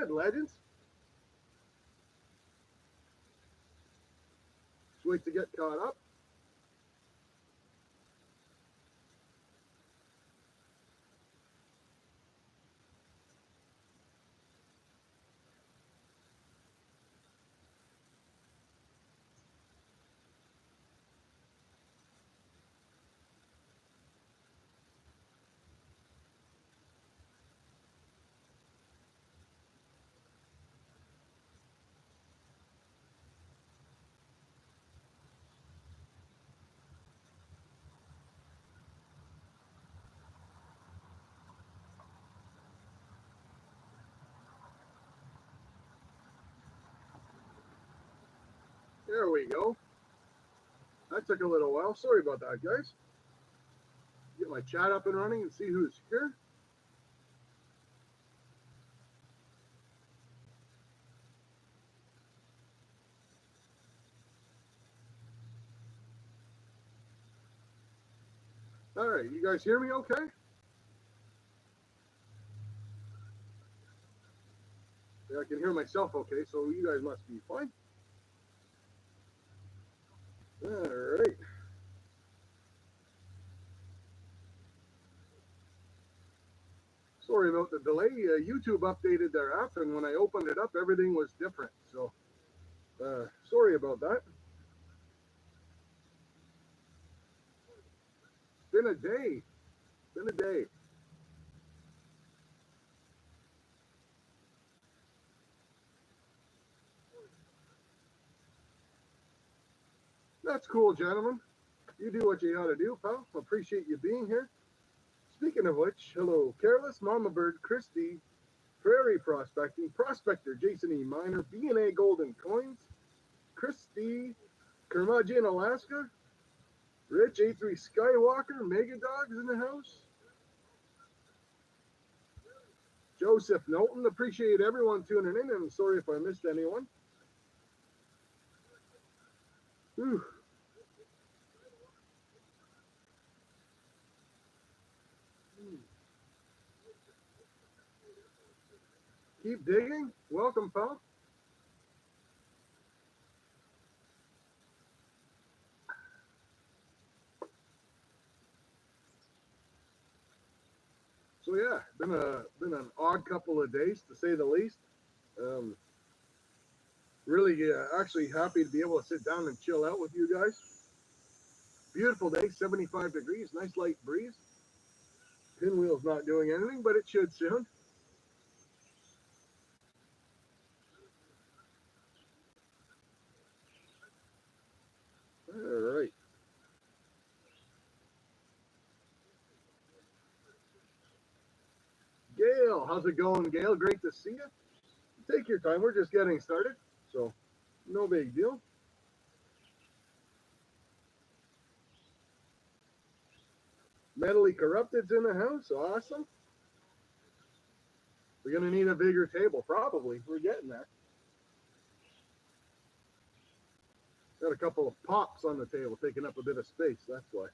ahead, legends. Just wait to get caught up. There we go. That took a little while. Sorry about that, guys. Get my chat up and running and see who's here. All right, you guys hear me okay? Yeah, I can hear myself okay, so you guys must be fine. All right. Sorry about the delay. YouTube updated their app, and when I opened it up, everything was different. So, sorry about that. It's been a day. It's been a day. That's cool, gentlemen. You do what you gotta do, pal. Appreciate you being here. Speaking of which, hello, Careless, Mama Bird, Christy, Prairie Prospecting, Prospector, Jason E. Miner, B&A Golden Coins, Christy, Curmudgeon, Alaska, Rich, A3 Skywalker, Mega Dogs in the house, Joseph Knowlton. Appreciate everyone tuning in, and sorry if I missed anyone. Whew. Keep digging. Welcome, pal. So yeah, been an odd couple of days to say the least. Really, actually happy to be able to sit down and chill out with you guys. Beautiful day, 75 degrees, nice light breeze. Pinwheel's not doing anything, but it should soon. All right. Gail, how's it going, Gail? Great to see you. Take your time. We're just getting started, so no big deal. Mentally Corrupted's in the house. Awesome. We're going to need a bigger table, probably. We're getting there. Got a couple of pops on the table taking up a bit of space. That's why.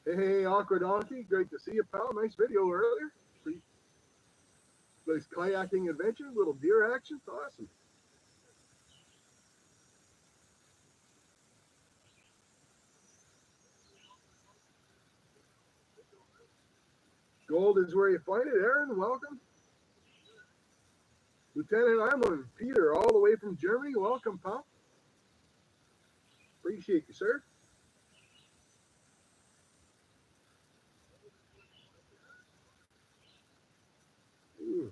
Hey, Awkward Donkey. Great to see you, pal. Nice video earlier. Nice kayaking adventure. Little deer action. Awesome. Gold is where you find it. Aaron, welcome. Lieutenant Imland, Peter, all the way from Germany. Welcome, pal. Appreciate you, sir. Ooh.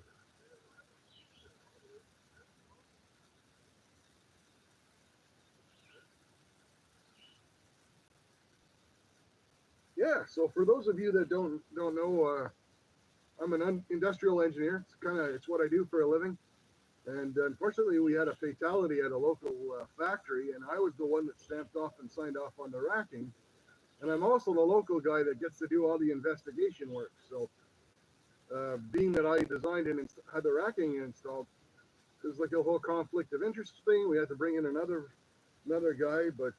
Yeah, so for those of you that don't know, I'm an industrial engineer. It's what I do for a living. And unfortunately, we had a fatality at a local factory, and I was the one that stamped off and signed off on the racking. And I'm also the local guy that gets to do all the investigation work. So, being that I designed and had the racking installed, there's like a whole conflict of interest thing. We had to bring in another guy, but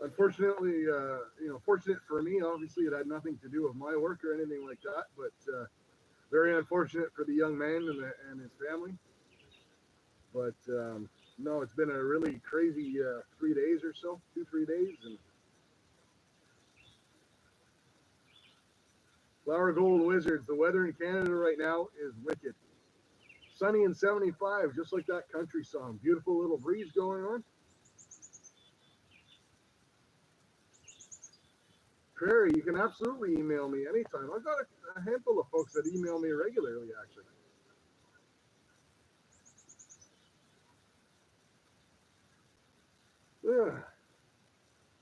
Unfortunately, fortunate for me, obviously it had nothing to do with my work or anything like that, but very unfortunate for the young man and his family. But no, it's been a really crazy 3 days or so, 2, 3 days. And Flower Gold Wizards, the weather in Canada right now is wicked. Sunny and 75, just like that country song. Beautiful little breeze going on. Perry, you can absolutely email me anytime. I've got a handful of folks that email me regularly, actually. Yeah.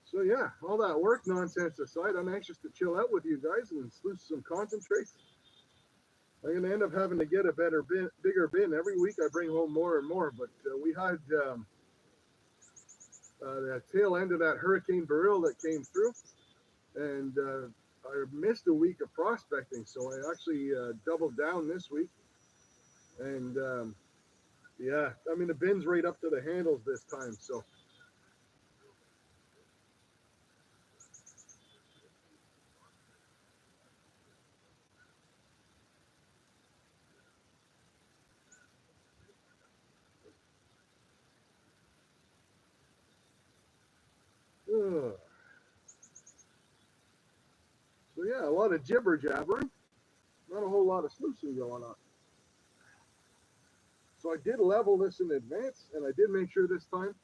So yeah, all that work nonsense aside, I'm anxious to chill out with you guys and sluice some concentrates. I'm gonna end up having to get a bigger bin every week. I bring home more and more, but we had the tail end of that Hurricane Beryl that came through, and I missed a week of prospecting, so I actually doubled down this week. And yeah, I mean the bin's right up to the handles this time, so. Uh, so yeah, a lot of jibber jabbering, not a whole lot of sluicing going on. So I did level this in advance, and I did make sure this time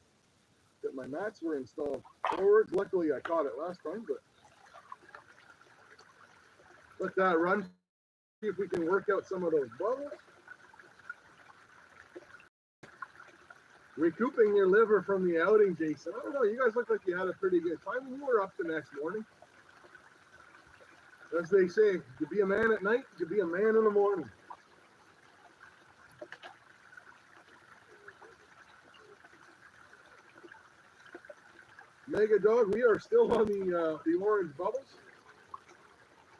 that my mats were installed forwards. Luckily, I caught it last time, but let that run. See if we can work out some of those bubbles. Recouping your liver from the outing, Jason. I don't know. You guys look like you had a pretty good time. You were up the next morning. As they say, to be a man at night, to be a man in the morning. Mega Dog, we are still on the orange bubbles.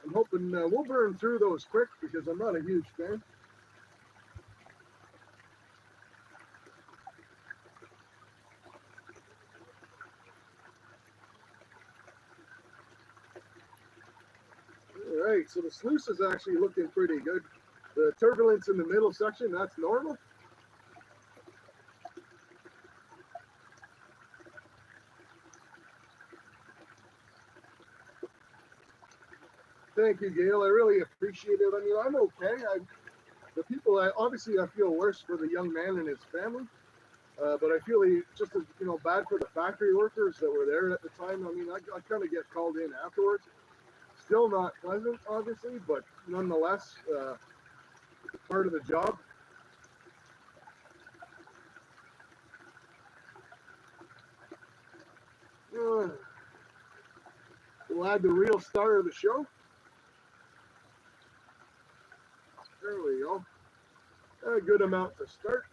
I'm hoping we'll burn through those quick because I'm not a huge fan. All right, so the sluice is actually looking pretty good. The turbulence in the middle section, that's normal. Thank you, Gail. I really appreciate it. I mean, I'm okay. The people, obviously, I feel worse for the young man and his family. But I feel just as bad for the factory workers that were there at the time. I mean, I kind of get called in afterwards. Still not pleasant, obviously, but nonetheless, part of the job. We'll add the real star of the show. There we go. A good amount to start.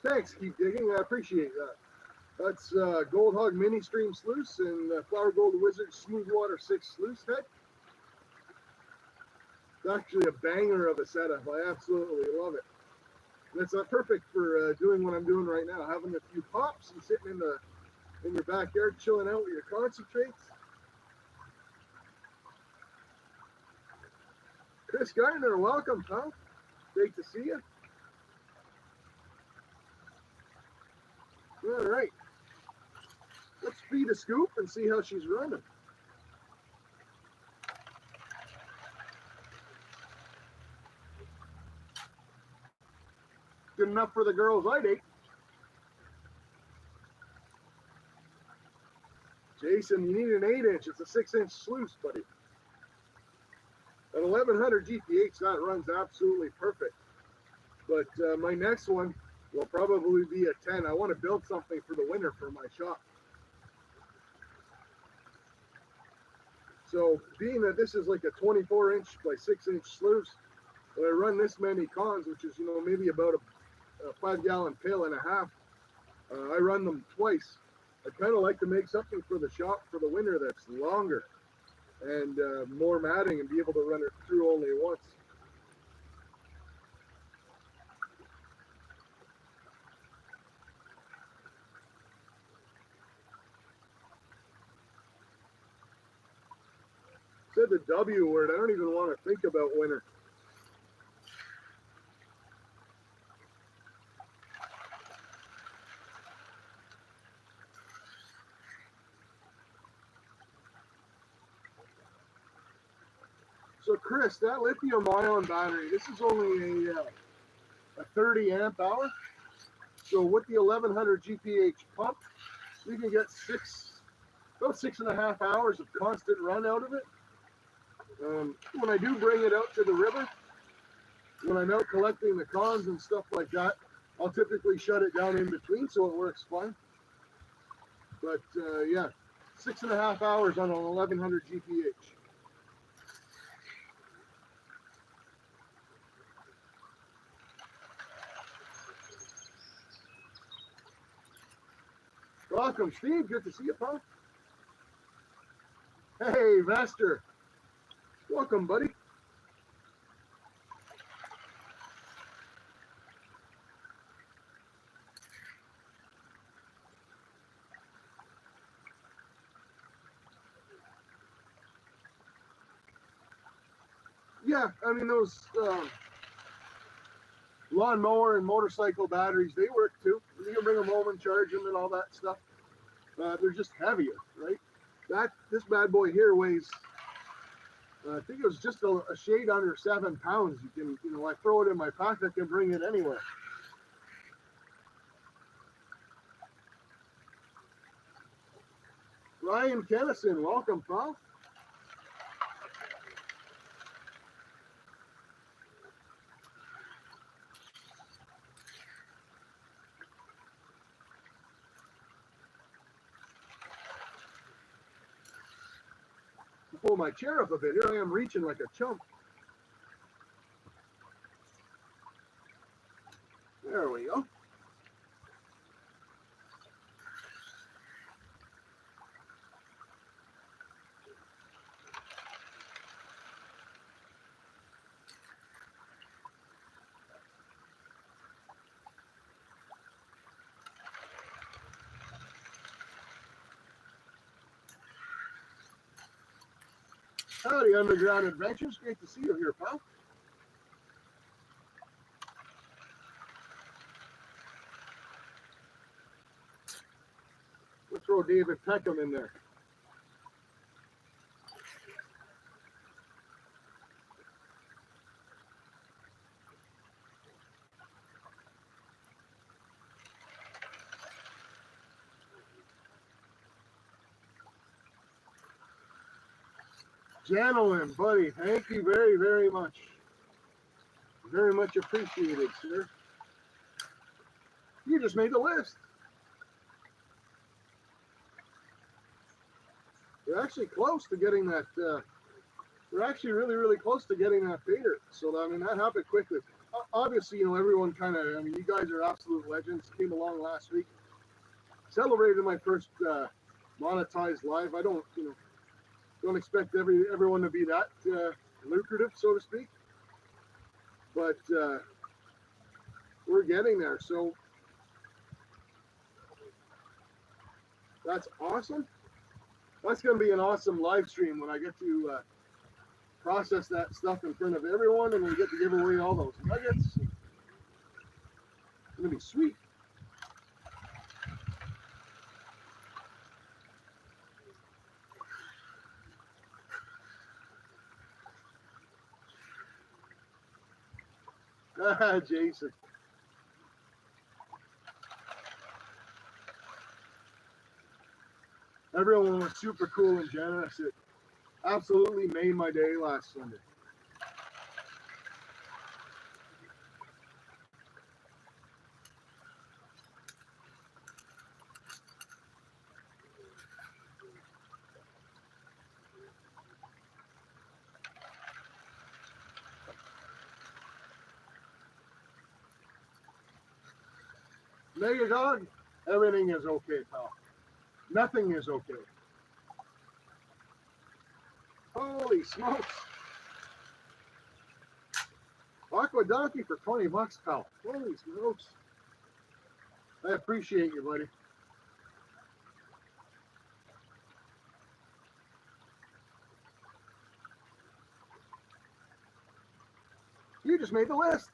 Thanks, keep digging. I appreciate that. That's Gold Hog Mini Stream Sluice and Flower Gold Wizard Smooth Water 6 Sluice Head. It's actually a banger of a setup. I absolutely love it. And it's perfect for doing what I'm doing right now, having a few pops and sitting in your backyard, chilling out with your concentrates. Chris Gardner, welcome, pal. Great to see you. All right. Let's feed a scoop and see how she's running. Good enough for the girls I date. Jason, you need an 8-inch. It's a 6-inch sluice, buddy. At 1100 GPH, that runs absolutely perfect. But my next one will probably be a 10. I want to build something for the winter for my shop. So being that this is like a 24-inch by 6-inch sluice, when I run this many cons, which is maybe about a 5-gallon pail and a half, I run them twice. I kind of like to make something for the shop for the winter that's longer. and more matting and be able to run it through only once. Said the W word. I don't even want to think about winter. So Chris, that lithium-ion battery, this is only a 30 amp hour. So with the 1100 GPH pump, we can get about 6.5 hours of constant run out of it. When I do bring it out to the river, when I'm out collecting the cons and stuff like that, I'll typically shut it down in between so it works fine. But yeah, 6.5 hours on an 1100 GPH. Welcome, Steve. Good to see you, pal. Hey, Vester. Welcome, buddy. Yeah, I mean, those lawnmower and motorcycle batteries, they work too. You can bring them home and charge them and all that stuff. They're just heavier, right? This bad boy here weighs, I think it was just a shade under 7 pounds. You can, I throw it in my pocket and bring it anywhere. Ryan Kennison, welcome, pal. Pull my chair up a bit. Here I am reaching like a chump. There we go. Howdy, Underground Adventures. Great to see you here, pal. We'll throw David Peckham in there. Gentlemen, buddy, thank you very, very much. Very much appreciated, sir. You just made the list. We're actually close to getting that. We're actually really, really close to getting that fader. So, I mean, that happened quickly. Obviously, everyone kind of, I mean, you guys are absolute legends. Came along last week. Celebrated my first monetized live. I don't expect everyone to be that lucrative, so to speak. But we're getting there. So that's awesome. That's going to be an awesome live stream when I get to process that stuff in front of everyone and we get to give away all those nuggets. It's going to be sweet. Jason. Everyone was super cool and generous. It absolutely made my day last Sunday. Mega Dog, everything is okay, pal. Nothing is okay. Holy smokes. Aqua Donkey for 20 bucks, pal. Holy smokes. I appreciate you, buddy. You just made the list.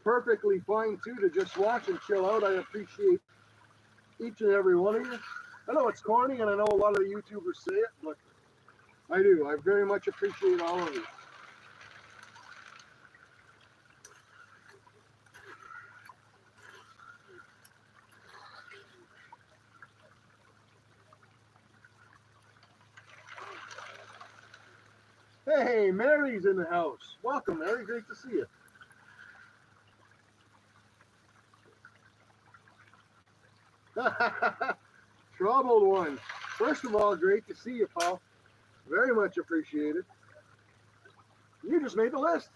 Perfectly fine too to just watch and chill out. I appreciate each and every one of you. I know it's corny and I know a lot of the YouTubers say it, but I do. I very much appreciate all of you. Hey, Mary's in the house. Welcome, Mary. Great to see you. Troubled one. First of all, great to see you, Paul. Very much appreciated. You just made the list.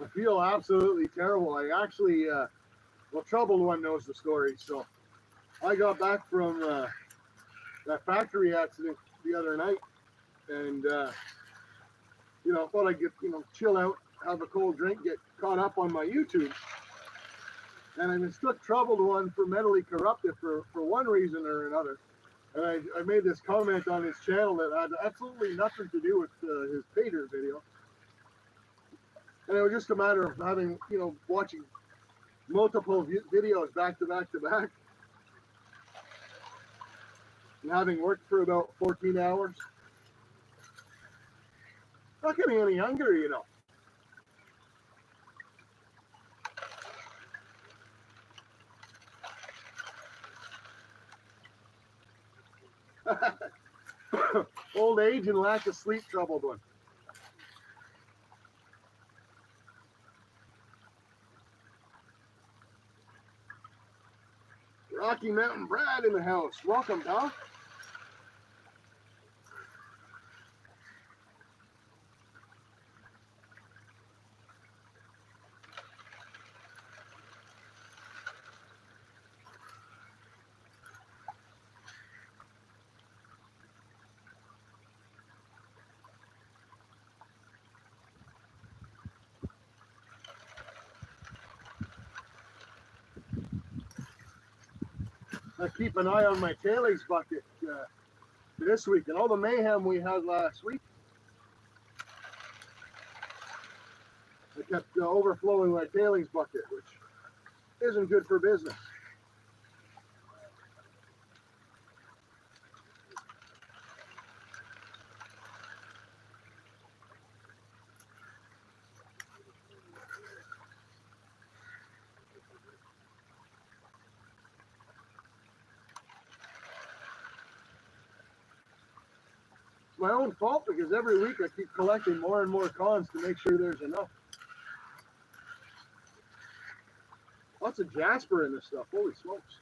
I feel absolutely terrible. I actually, well, Troubled One knows the story. So I got back from that factory accident the other night and, thought I'd get, chill out, have a cold drink, get caught up on my YouTube. And I mistook Troubled One for Mentally Corrupted for one reason or another. And I made this comment on his channel that had absolutely nothing to do with his Pater video. And it was just a matter of having, watching multiple videos back to back to back. And having worked for about 14 hours. Not getting any younger, Old age and lack of sleep, Troubled One. Rocky Mountain Brad in the house. Welcome, Doc. I keep an eye on my tailings bucket this week and all the mayhem we had last week. I kept overflowing my tailings bucket, which isn't good for business. It's my own fault because every week I keep collecting more and more cons to make sure there's enough. Lots of jasper in this stuff. Holy smokes.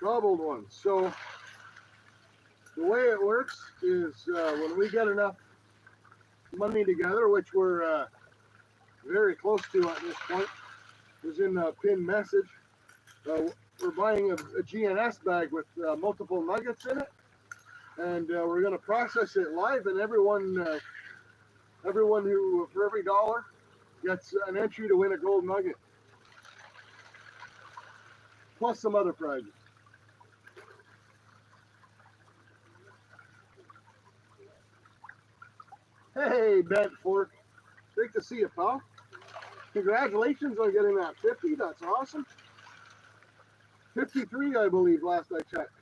cobbled ones. So the way it works is when we get enough money together, which we're very close to at this point, is in the pinned message. We're buying a GNS bag with multiple nuggets in it, and we're going to process it live, and everyone who, for every dollar, gets an entry to win a gold nugget, plus some other prizes. Hey, Bent Fork. Great to see you, pal. Congratulations on getting that 50. That's awesome. 53, I believe, last I checked.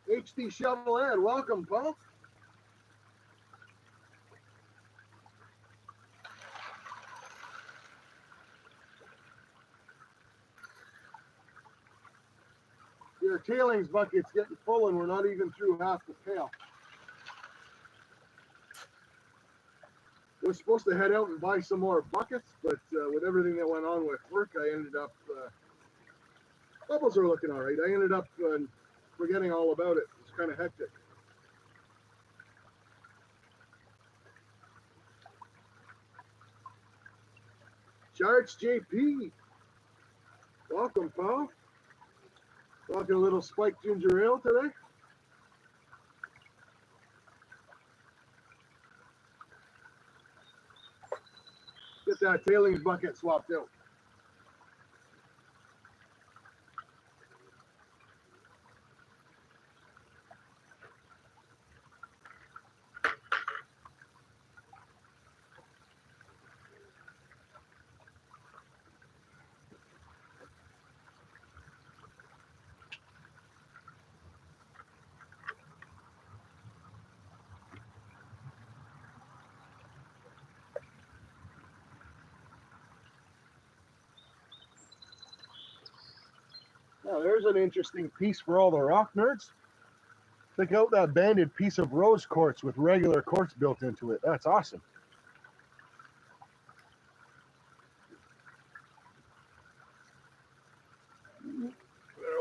HD Shovel Ed, welcome, pal. Your tailings bucket's getting full and we're not even through half the pail. We're supposed to head out and buy some more buckets, but with everything that went on with work, I ended up, bubbles are looking all right. I ended up forgetting all about it. It's kind of hectic. Charts JP, welcome, pal. Talking a little spiked ginger ale today. Get that tailings bucket swapped out. Now there's an interesting piece for all the rock nerds. Check out that banded piece of rose quartz with regular quartz built into it. That's awesome.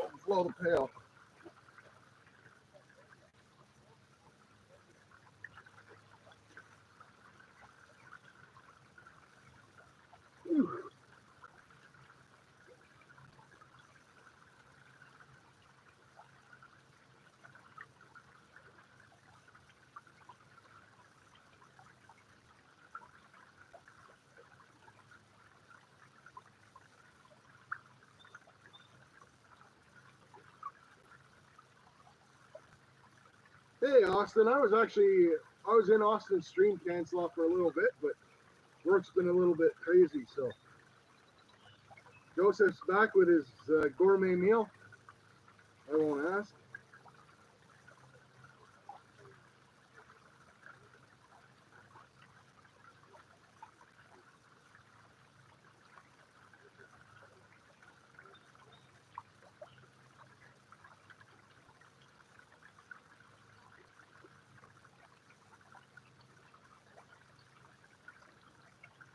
Overflow the pail. Whew. Hey, Austin, I was in Austin's stream cancel off for a little bit, but work's been a little bit crazy, so. Joseph's back with his gourmet meal. I won't ask.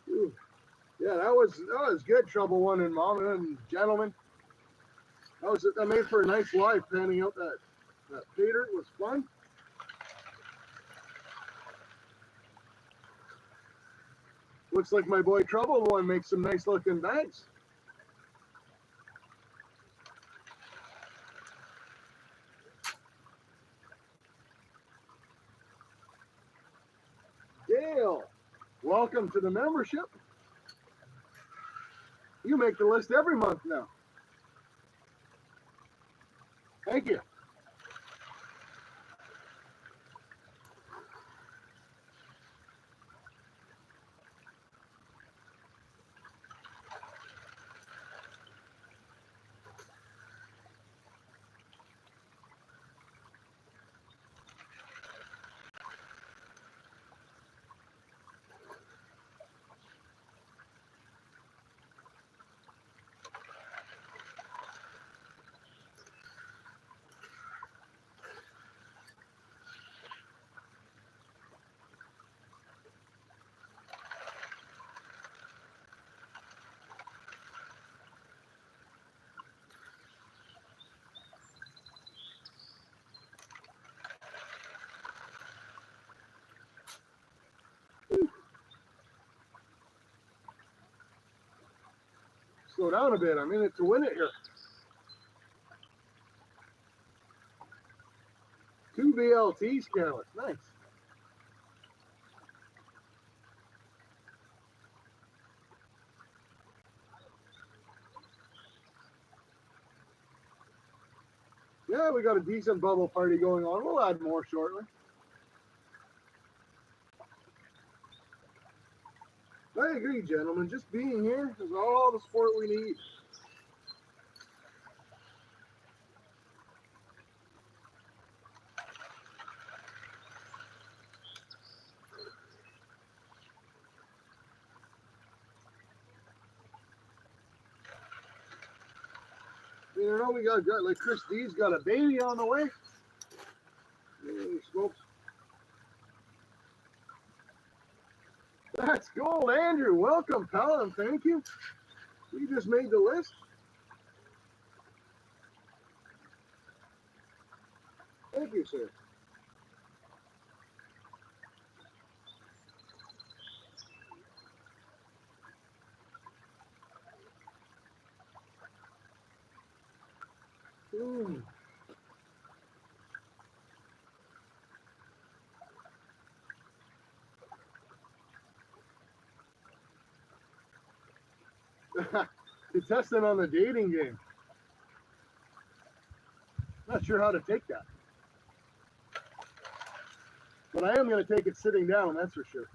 Ooh. Yeah, that was good. Trouble One and Mama and gentlemen. That made for a nice live panning out that Peter. It was fun. Looks like my boy Trouble One makes some nice looking bags. Dale, welcome to the membership. You make the list every month now. Thank you. slow down a bit. I'm in it to win it here. 2 BLTs, careless. Nice. Yeah, we got a decent bubble party going on. We'll add more shortly. I agree, gentlemen. Just being here is all the sport we need. You know, we got like Chris D's got a baby on the way. Holy smokes. That's gold, Andrew. Welcome, pal, and thank you. You just made the list. Thank you, sir. Mm. Contestant on the dating game. Not sure how to take that. But I am going to take it sitting down, that's for sure.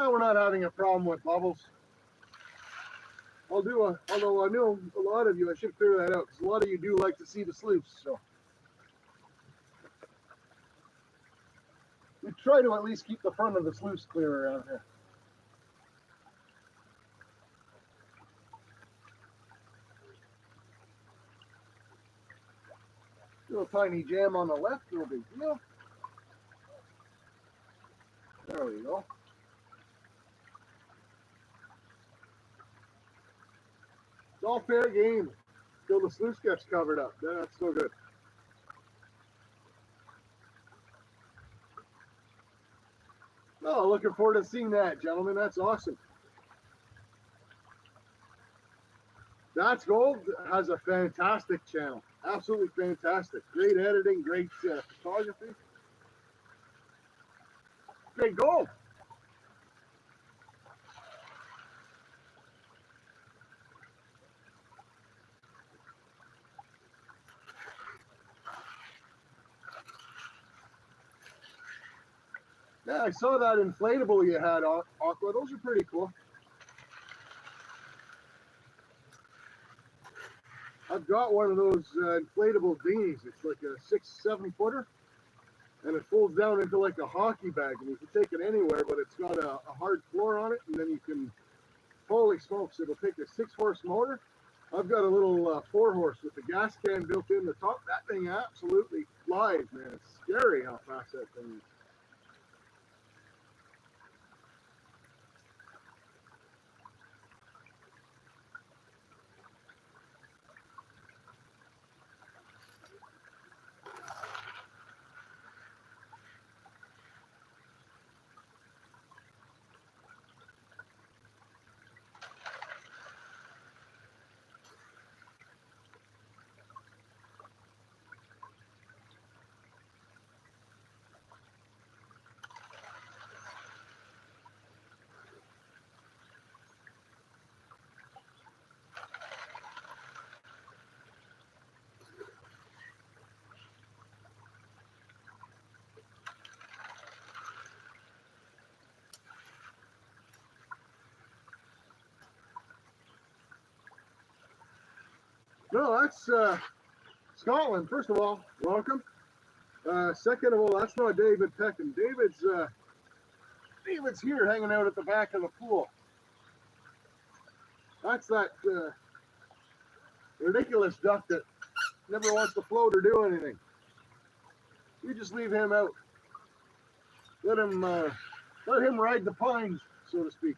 We're not having a problem with bubbles. Although I know a lot of you, I should clear that out, because a lot of you do like to see the sluice, so. We try to at least keep the front of the sluice clear around here. Little tiny jam on the left, no big deal. There we go. It's all fair game till the sluice gets covered up. That's no good. Oh, looking forward to seeing that, gentlemen. That's awesome. That's Gold has a fantastic channel. Absolutely fantastic. Great editing, great photography. Great Gold. Yeah, I saw that inflatable you had, Aqua. Those are pretty cool. I've got one of those inflatable dinghies. It's like a 6-7 footer, and it folds down into like a hockey bag, and you can take it anywhere. But it's got a hard floor on it, and then you can. Holy smokes! It'll take a 6-horse motor. I've got a little 4-horse with the gas can built in the top. That thing absolutely flies, man. It's scary how fast that thing is. No, that's Scotland. First of all, welcome. Second of all, that's not David Peckham. David's here hanging out at the back of the pool. That's that ridiculous duck that never wants to float or do anything. You just leave him out. Let him let him ride the pines, so to speak.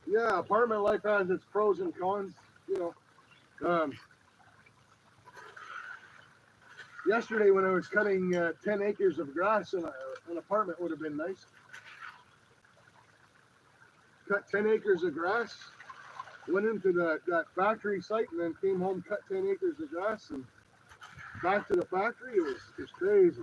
Yeah, apartment life has its pros and cons. You know, yesterday when I was cutting 10 acres of grass in an apartment would have been nice. Cut 10 acres of grass, went into that factory site, and then came home, cut 10 acres of grass, and back to the factory. It was crazy.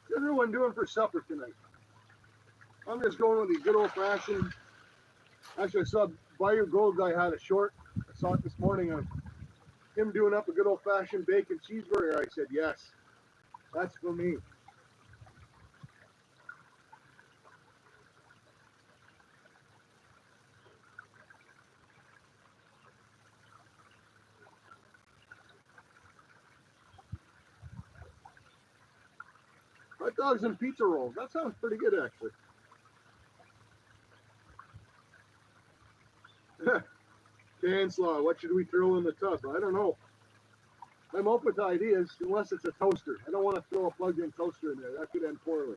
What's everyone doing for supper tonight? I'm just going with the good old fashioned. Actually, I saw Bayou Gold guy had a short. I saw it this morning of him doing up a good old fashioned bacon cheeseburger. I said, yes, that's for me. Hot dogs and pizza rolls. That sounds pretty good, actually. Can slaw. What should we throw in the tub? I don't know. I'm open to ideas, unless it's a toaster. I don't want to throw a plugged-in toaster in there. That could end poorly.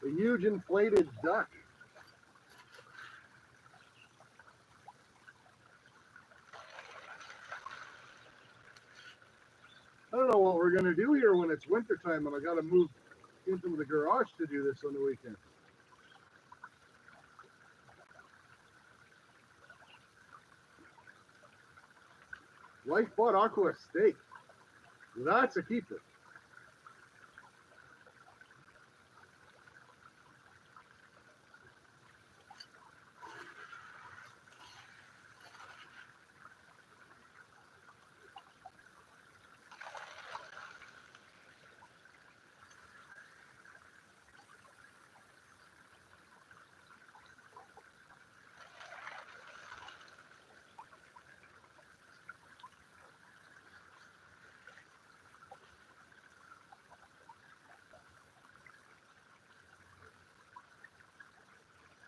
A huge inflated duck. I don't know what we're going to do here when it's wintertime and I got to move into the garage to do this on the weekend. Life bought Aqua steak. That's a keeper.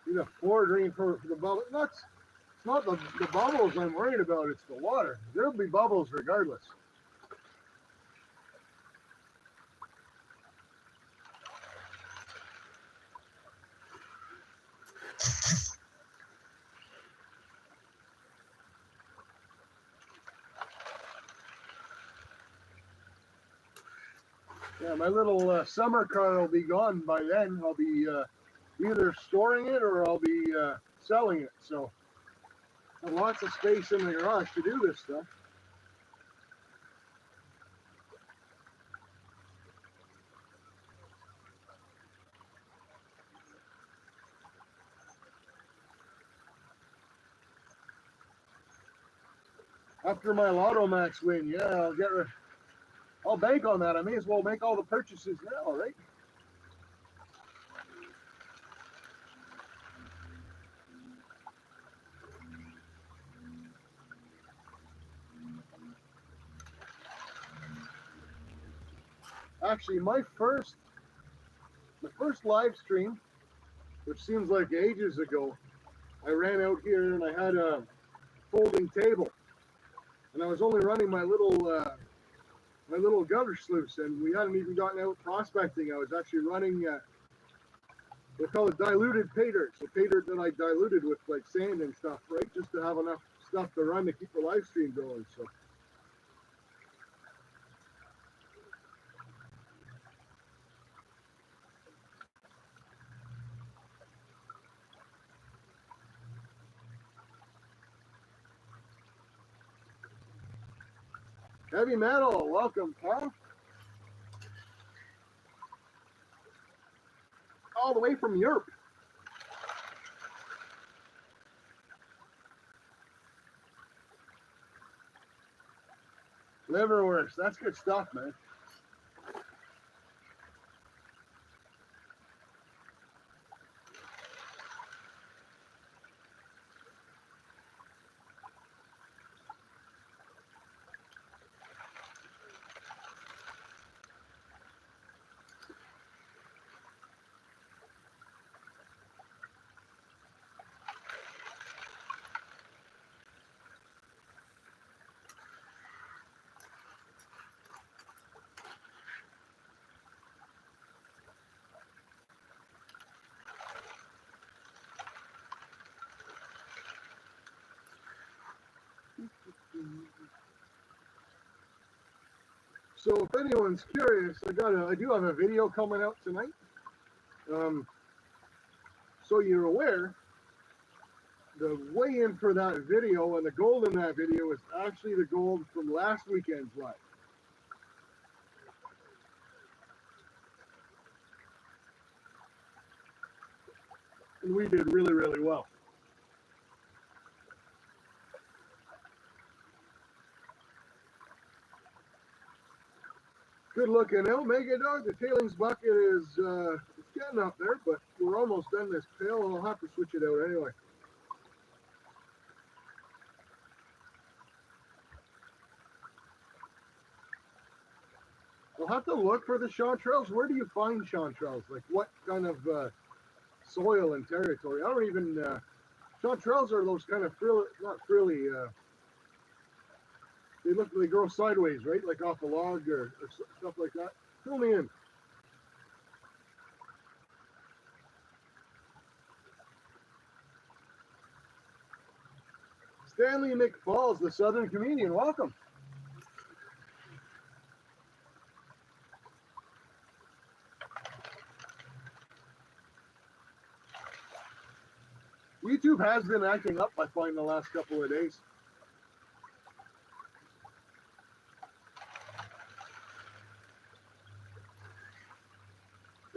Need a pour drain for the bubble. It's not the bubbles I'm worried about, it's the water. There'll be bubbles regardless. Yeah, my little summer car will be gone by then. I'll be either storing it or I'll be selling it. So I have lots of space in the garage to do this stuff. After my Lotto Max win, yeah, I'll bank on that. I may as well make all the purchases now, right? Actually, my first live stream, which seems like ages ago, I ran out here and I had a folding table, and I was only running my little gutter sluice, and we hadn't even gotten out prospecting. I was actually running they call it diluted pay dirt, so pay dirt that I diluted with like sand and stuff, right, just to have enough stuff to run to keep the live stream going. So Heavy metal, welcome, pal. All the way from Europe. Liverwurst, that's good stuff, man. So if anyone's curious, I do have a video coming out tonight. So you're aware, the weigh-in for that video and the gold in that video is actually the gold from last weekend's live. And we did really, really well. Good looking Omega Dog. The tailings bucket is it's getting up there, but we're almost done this pail. I'll have to switch it out anyway. I'll have to look for the chanterelles. Where do you find chanterelles? Like what kind of soil and territory? I don't even. Chanterelles are those kind of not frilly. They grow sideways, right? Like off a log or stuff like that. Fill me in. Stanley McFalls, the Southern comedian. Welcome. YouTube has been acting up, I find, the last couple of days.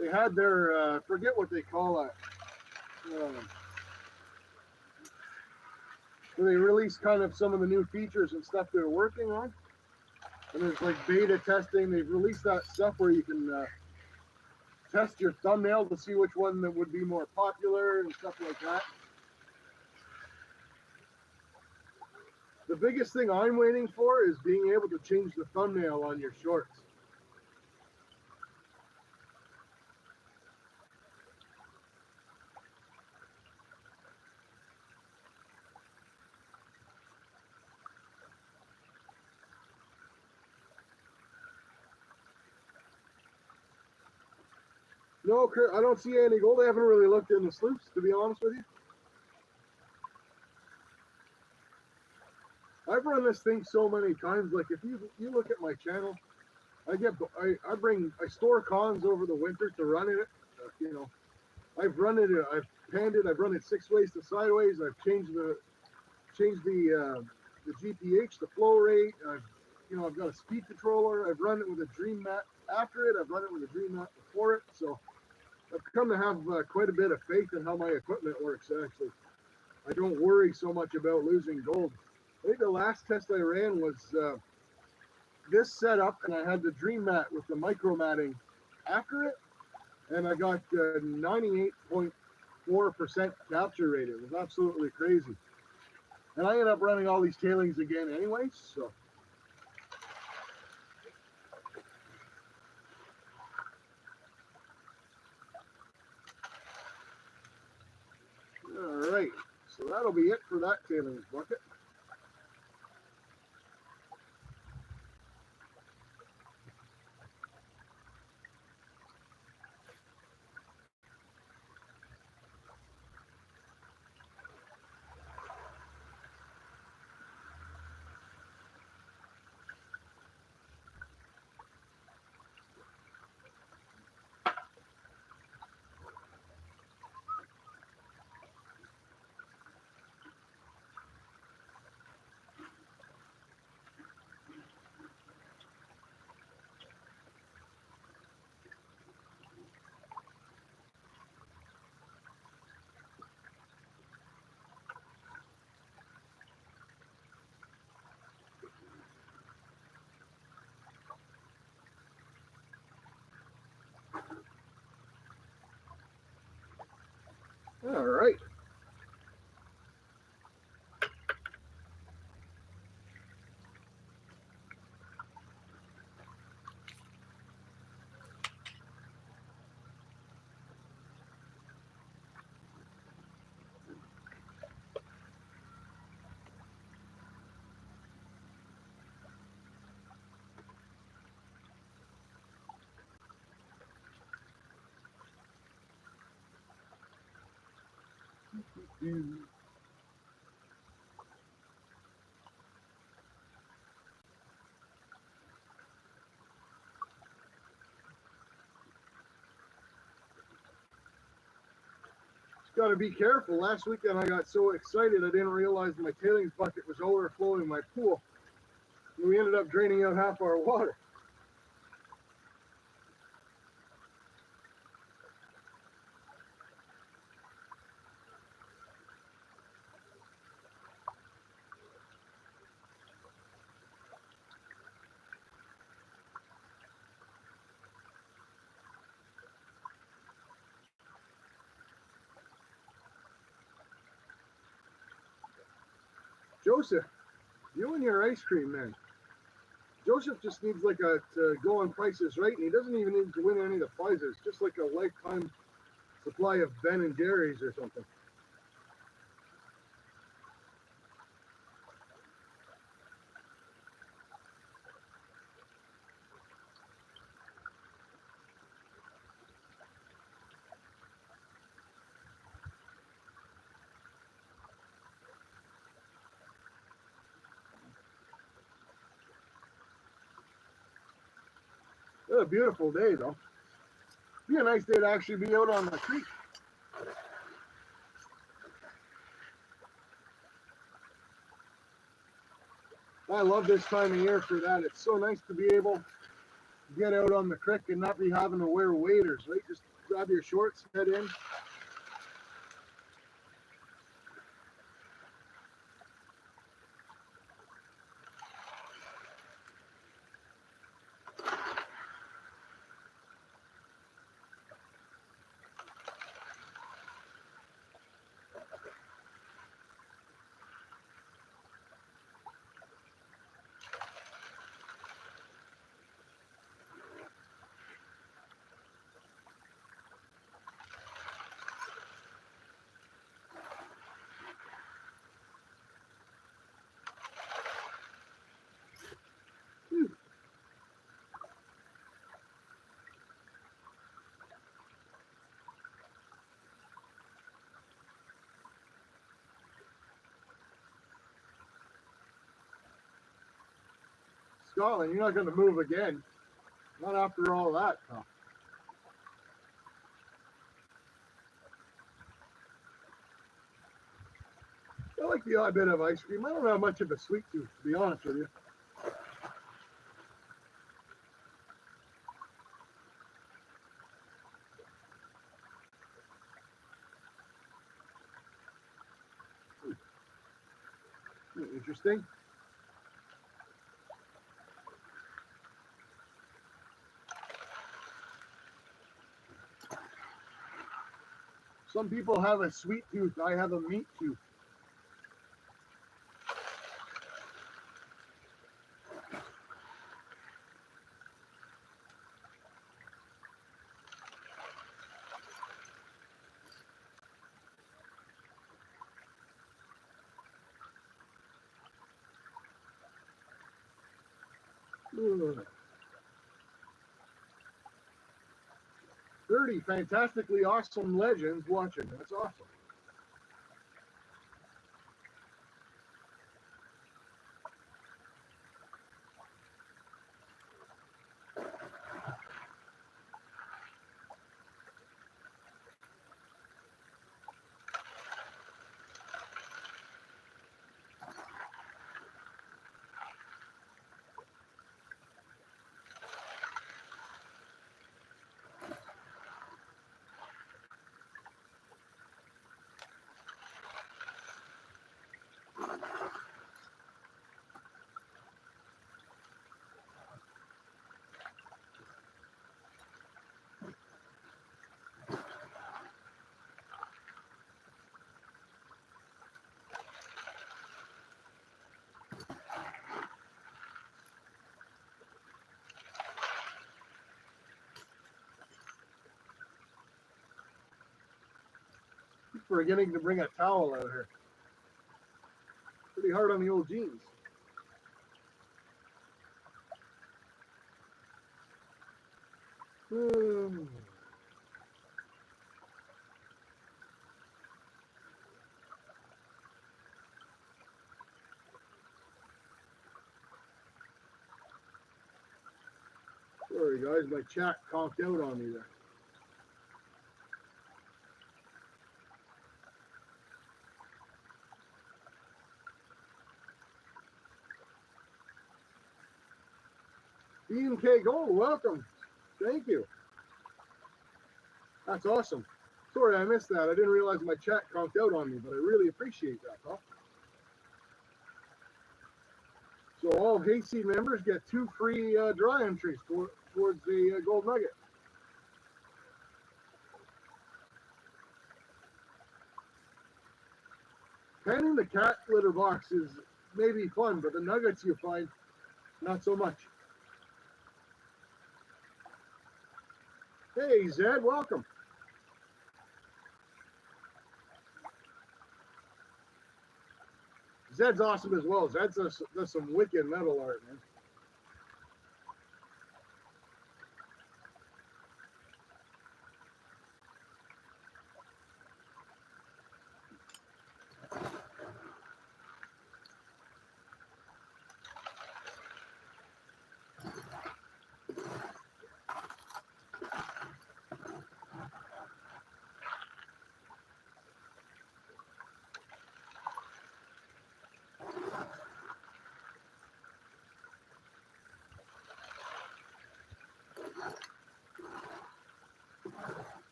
They had their, forget what they call it. They released kind of some of the new features and stuff they're working on. And there's like beta testing. They've released that stuff where you can test your thumbnail to see which one that would be more popular and stuff like that. The biggest thing I'm waiting for is being able to change the thumbnail on your shorts. No, I don't see any gold. I haven't really looked in the Sluice, to be honest with you. I've run this thing so many times. Like if you look at my channel, I store cons over the winter to run in it. I've run it. I've panned it. I've run it 6 ways to sideways. I've changed the GPH, the flow rate. I've got a speed controller. I've run it with a Dream Mat after it. I've run it with a Dream Mat before it. So I've come to have quite a bit of faith in how my equipment works. Actually, I don't worry so much about losing gold. I think the last test I ran was this setup, and I had the Dream Mat with the micro matting after it, and I got 98.4% capture rate. It was absolutely crazy. And I ended up running all these tailings again anyways, so. All right, so that'll be it for that tailings bucket. All right. Got to be careful. Last weekend I got so excited I didn't realize my tailings bucket was overflowing my pool. And we ended up draining out half our water. Joseph, you and your ice cream, man. Joseph just needs like to go on Prices Right, and he doesn't even need to win any of the prizes. Just like a lifetime supply of Ben and Jerry's or something. It's a beautiful day, though. Be a nice day to actually be out on the creek. I love this time of year for that. It's so nice to be able to get out on the creek and not be having to wear waders, right? Just grab your shorts, head in. Scotland, you're not going to move again. Not after all that. Huh? I like the odd bit of ice cream. I don't have much of a sweet tooth, to be honest with you. Interesting. Some people have a sweet tooth. I have a meat tooth. Ugh. 30 fantastically awesome legends watching. That's awesome. forgetting to bring a towel out here. Pretty hard on the old jeans. Sorry guys, my chat conked out on me there. B&K Gold, welcome. Thank you. That's awesome. Sorry I missed that. I didn't realize my chat conked out on me, but I really appreciate that, huh? So all Hayseed members get 2 free dry entries towards the gold nugget. Panning the cat litter box is maybe fun, but the nuggets you find, not so much. Hey, Zed, welcome. Zed's awesome as well. Zed does some wicked metal art, man.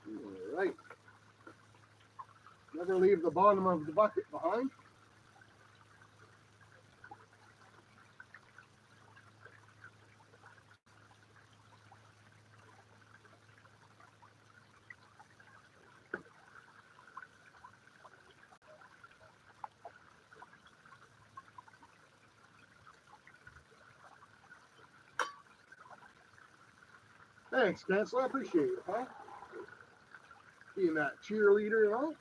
All right. Never leave the bottom of the bucket behind. Thanks, Cancel. I appreciate it, huh? Being that cheerleader and all.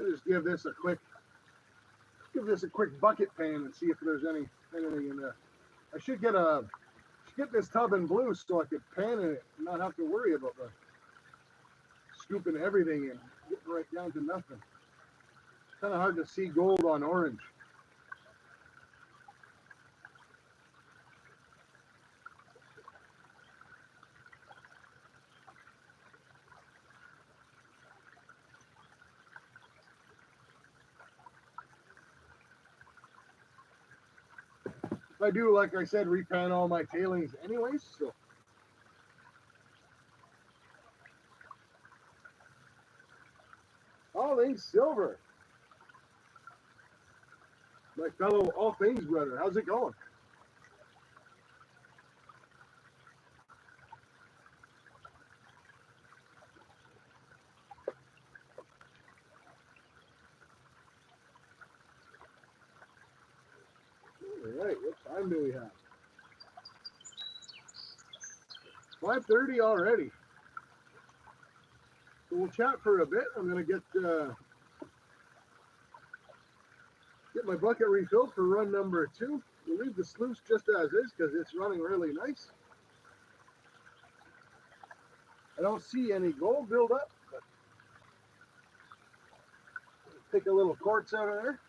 Just give this a quick bucket pan and see if there's anything in there. I should get this tub in blue so I could pan it and not have to worry about the scooping everything and getting right down to nothing. It's kind of hard to see gold on orange. I do, like I said, repan all my tailings anyways, so. All things silver. My fellow all things brother, how's it going? All right, what time do we have? 5:30 already. So we'll chat for a bit. I'm gonna get my bucket refilled for run number 2. We'll leave the sluice just as is because it's running really nice. I don't see any gold buildup, but take a little quartz out of there.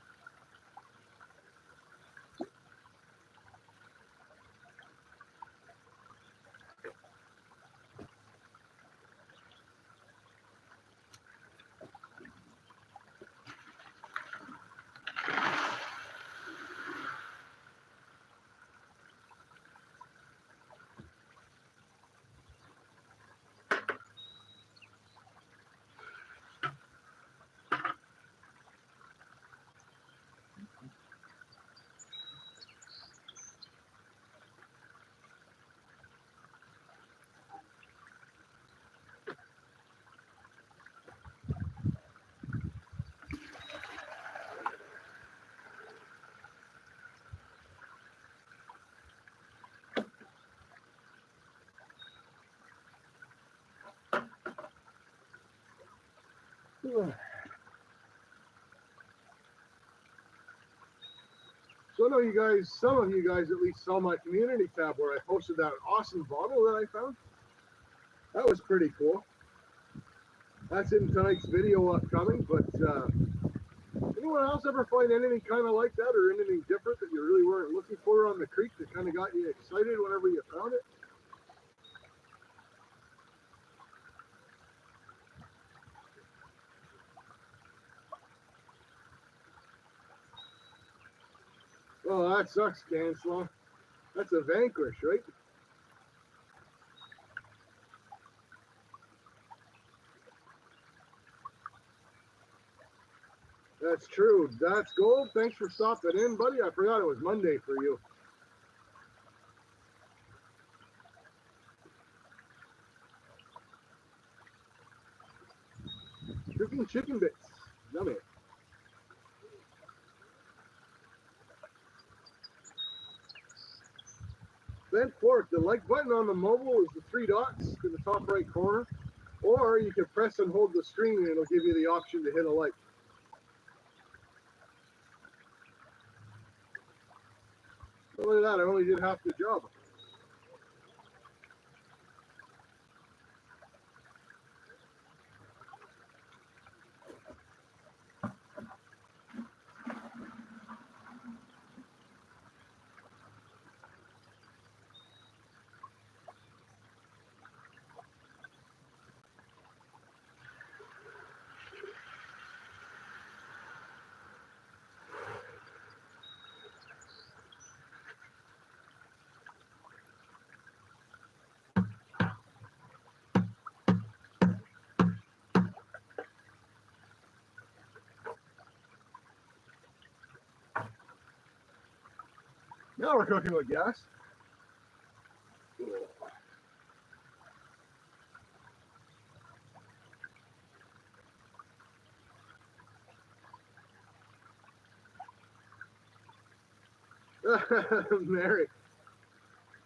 So I know you guys, some of you guys at least saw my community tab where I posted that awesome bottle that I found. That was pretty cool. That's in tonight's video upcoming, but anyone else ever find anything kind of like that or anything different that you really weren't looking for on the creek that kind of got you excited whenever you found it? Oh, that sucks, Canslaw. That's a vanquish, right? That's true. That's gold. Thanks for stopping in, buddy. I forgot it was Monday for you. Cooking chicken bits. Yummy. Bent fork. The like button on the mobile is the 3 dots in the top right corner. Or you can press and hold the screen and it'll give you the option to hit a like. Look at that. I only did half the job. Now we're cooking with gas. Mary.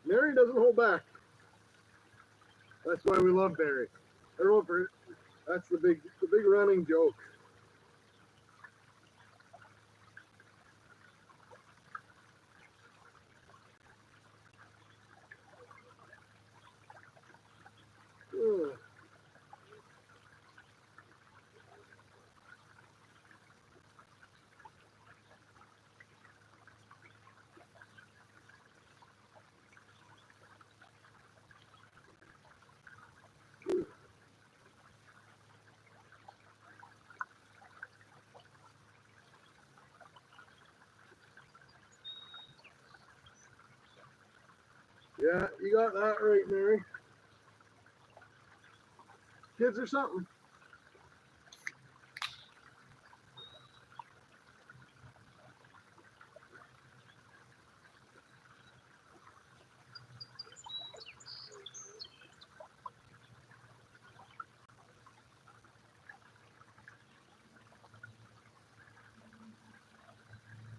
Mary doesn't hold back. That's why we love Mary. That's the big running joke. Yeah, you got that right, Mary. Kids are something.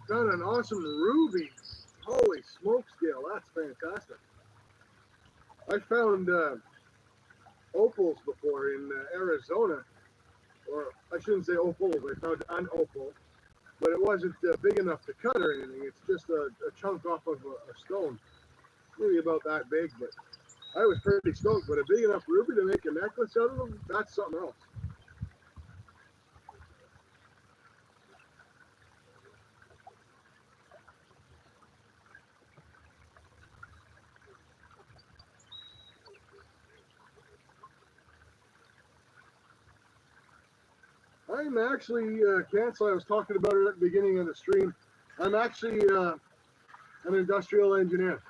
Got an awesome ruby. Holy smoke scale. That's fantastic. I found opals before in Arizona. Or I shouldn't say opals. I found an opal. But it wasn't big enough to cut or anything. It's just a chunk off of a stone. Maybe about that big, but I was pretty stoked. But a big enough ruby to make a necklace out of them, that's something else. I'm actually, Cancel, I was talking about it at the beginning of the stream. I'm actually an industrial engineer.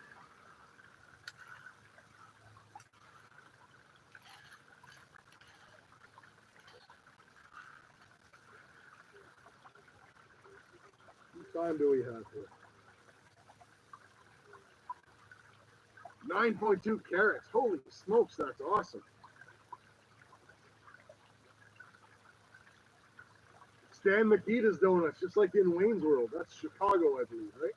What time do we have here? 9.2 carats. Holy smokes, that's awesome. Stan Mikita's Donuts, just like in Wayne's World. That's Chicago, I believe, right?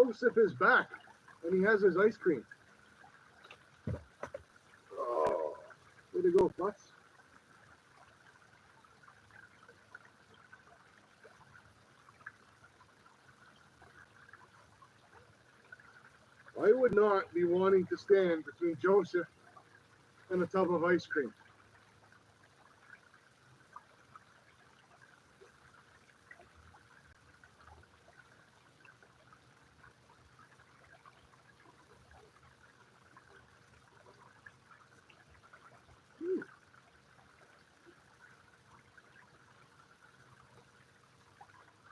Joseph is back, and he has his ice cream. Oh, way to go, Futz. I would not be wanting to stand between Joseph and a tub of ice cream.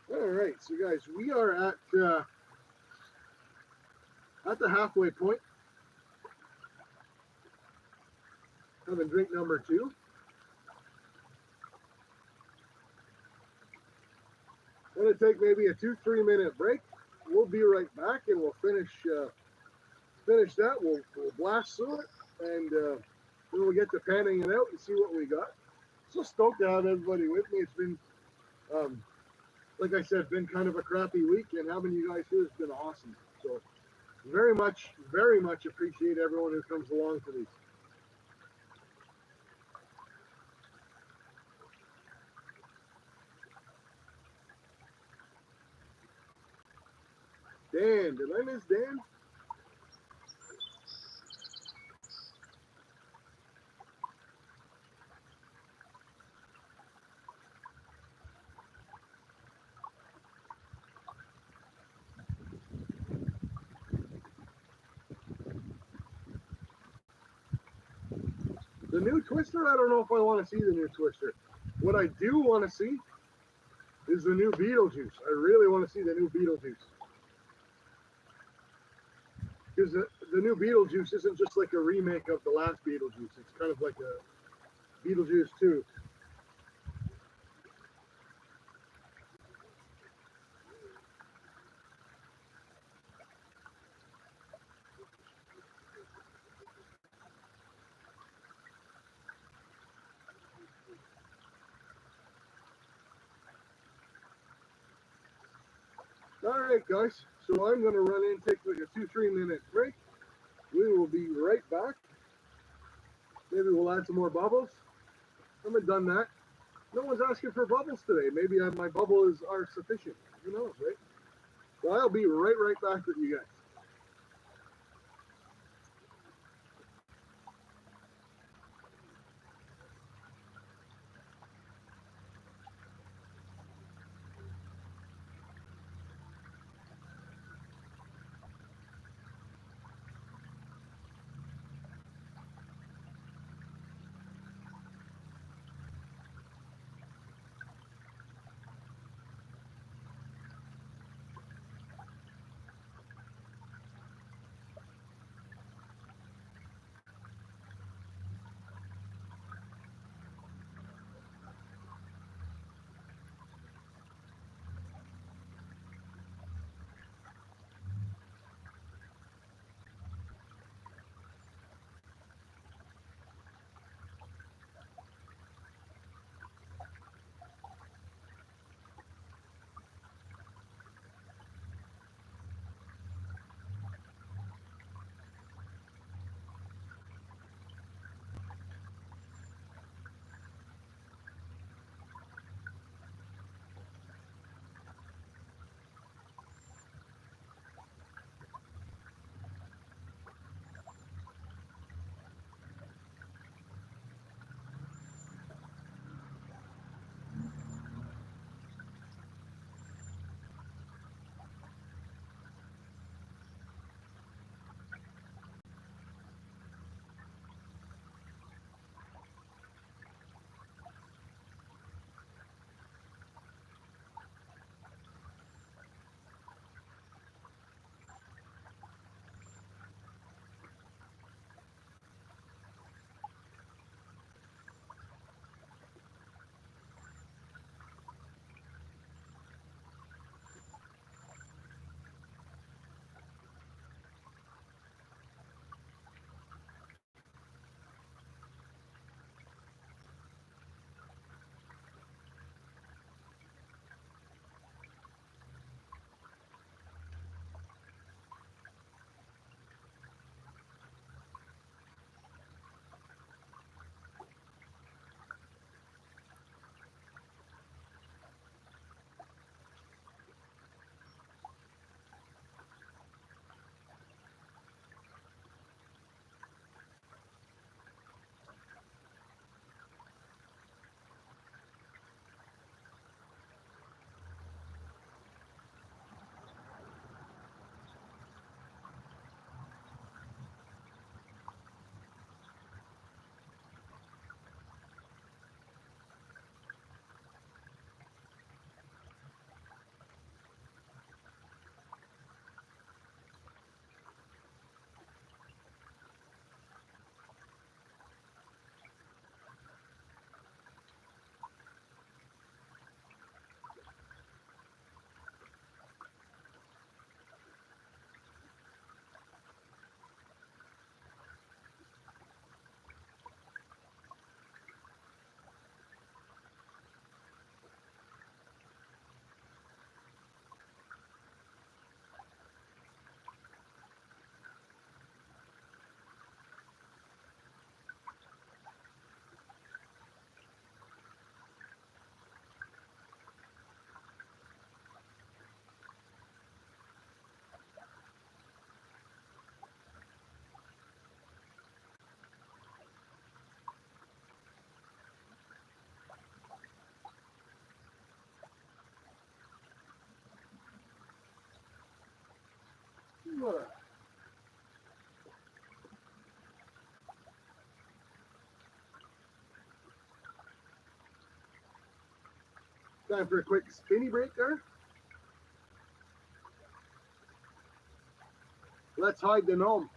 All right, so guys, we are at the halfway point. Having drink number 2. Gonna take maybe a 2-3 minute break. We'll be right back, and we'll finish that. We'll blast through it, and then we'll get to panning it out and see what we got. So stoked to have everybody with me. It's been, like I said, been kind of a crappy week, and having you guys here has been awesome. So very much appreciate everyone who comes along to these. Dan, did I miss Dan? The new Twister, I don't know if I want to see the new Twister. What I do want to see is the new Beetlejuice. I really want to see the new Beetlejuice. Because the new Beetlejuice isn't just like a remake of the last Beetlejuice. It's kind of like a Beetlejuice 2. All right, guys. So I'm going to run in, take like a 2-3 minute break. We will be right back. Maybe we'll add some more bubbles. I haven't done that. No one's asking for bubbles today. Maybe my bubbles are sufficient. Who knows, right? So I'll be right back with you guys. Time for a quick spinny break there. Let's hide the gnome.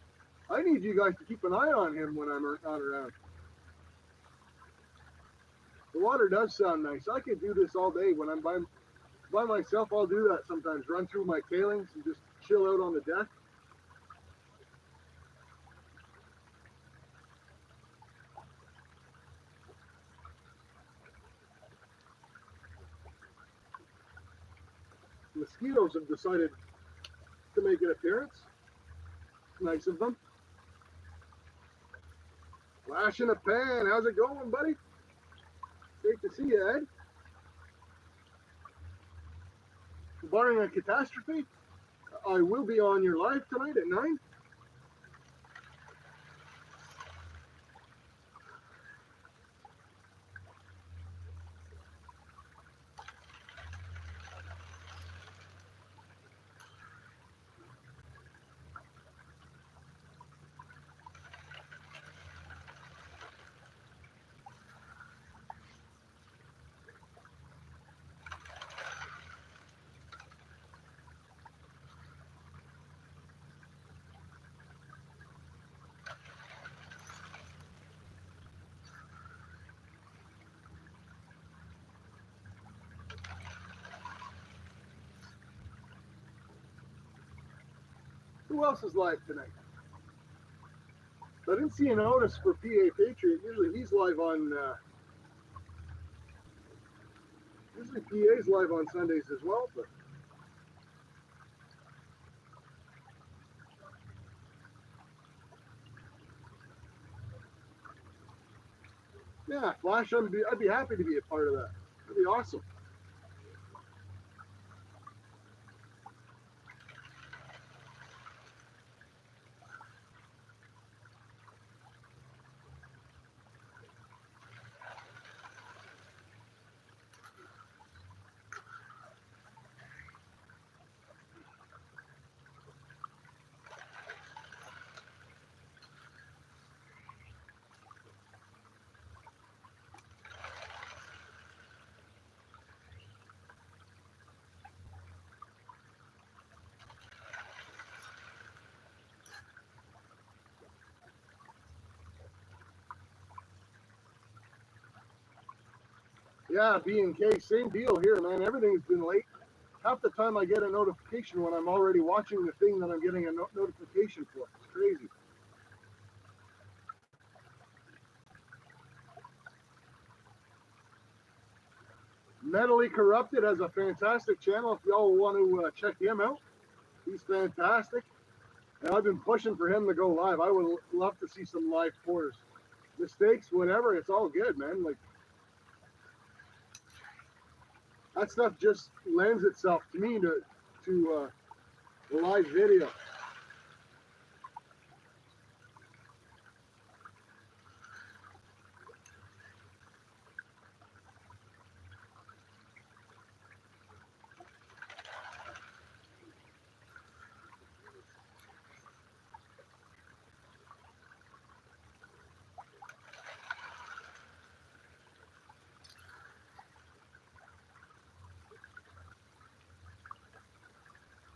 I need you guys to keep an eye on him when I'm not around. The water does sound nice. I could do this all day. When I'm by myself, I'll do that sometimes. Run through my tailings and just chill out on the deck. Mosquitoes have decided to make an appearance. Nice of them. Flash in a pan. How's it going, buddy? Great to see you, Ed. Barring a catastrophe, I will be on your live tonight at 9. Who else is live tonight? I didn't see a notice for PA Patriot. Usually he's live on. Usually PA's live on Sundays as well, but. Yeah, Flash, I'd be happy to be a part of that. That'd be awesome. Yeah, B&K, same deal here, man. Everything's been late. Half the time I get a notification when I'm already watching the thing that I'm getting a notification for. It's crazy. Mentally Corrupted has a fantastic channel if y'all want to check him out. He's fantastic. And I've been pushing for him to go live. I would love to see some live pours. Mistakes, whatever, it's all good, man. Like, that stuff just lends itself to me to live video.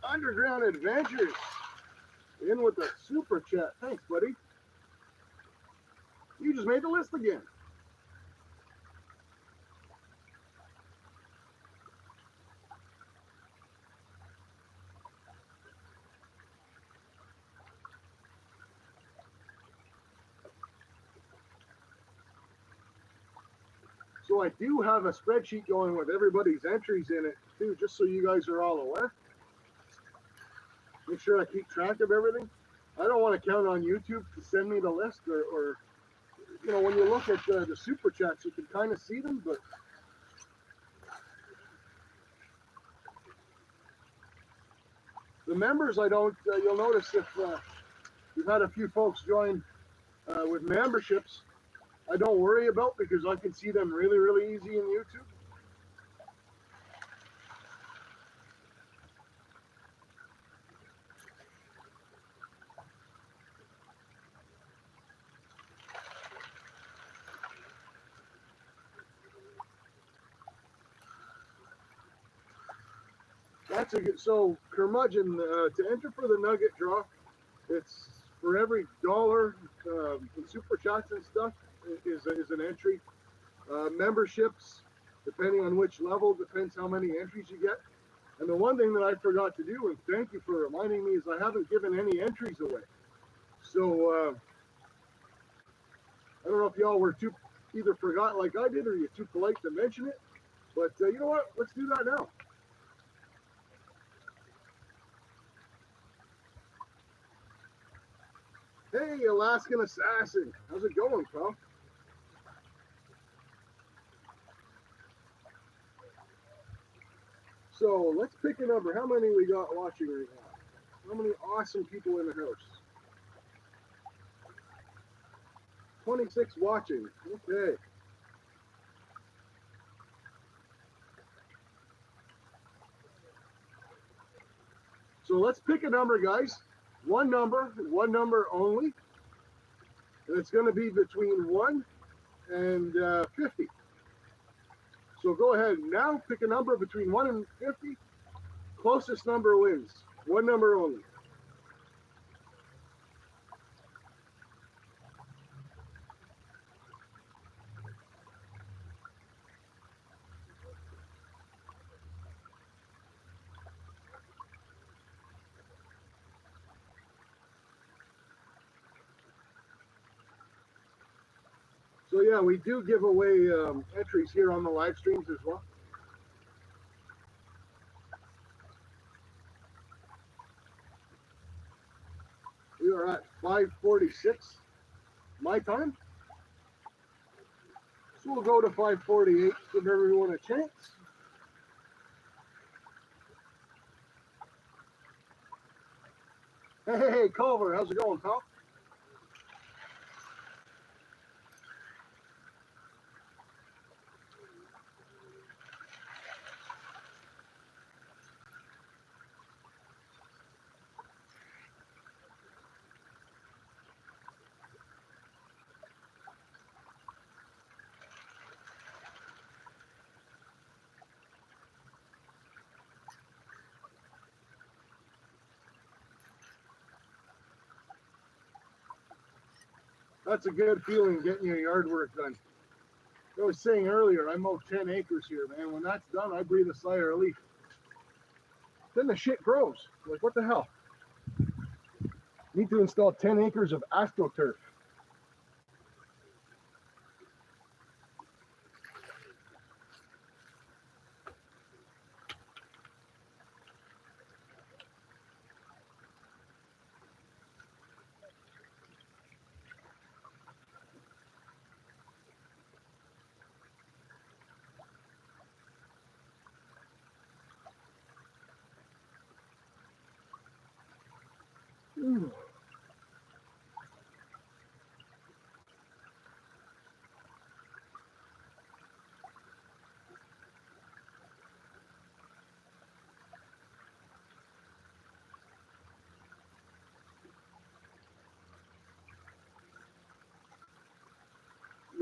Underground Adventures in with the super chat. Thanks, buddy. You just made the list again. So I do have a spreadsheet going with everybody's entries in it too, just so you guys are all aware. Make sure I keep track of everything. I don't want to count on YouTube to send me the list, or you know, when you look at the super chats, you can kind of see them, but the members, I don't. You'll notice if we've had a few folks join with memberships, I don't worry about because I can see them really, really easy in YouTube. that's a good. So curmudgeon to enter for the nugget draw, it's for every dollar in super chats and stuff is an entry. Memberships, depending on which level, depends how many entries you get. And the one thing that I forgot to do, and thank you for reminding me, is I haven't given any entries away. So I don't know if y'all were too either forgot like I did, or you're too polite to mention it. But you know what? Let's do that now. Hey, Alaskan Assassin. How's it going, pal? So let's pick a number. How many we got watching right now? How many awesome people in the house? 26 watching. Okay. So let's pick a number, guys. One number only. And it's going to be between 1 and 50. So go ahead now, pick a number between 1 and 50. Closest number wins. One number only. So yeah, we do give away entries here on the live streams as well. We are at 5:46 my time. So we'll go to 5:48, give everyone a chance. Hey, Culver, how's it going, pal? That's a good feeling, getting your yard work done. I was saying earlier, I mow 10 acres here, man. When that's done, I breathe a sigh of relief. Then the shit grows. Like, what the hell? Need to install 10 acres of AstroTurf.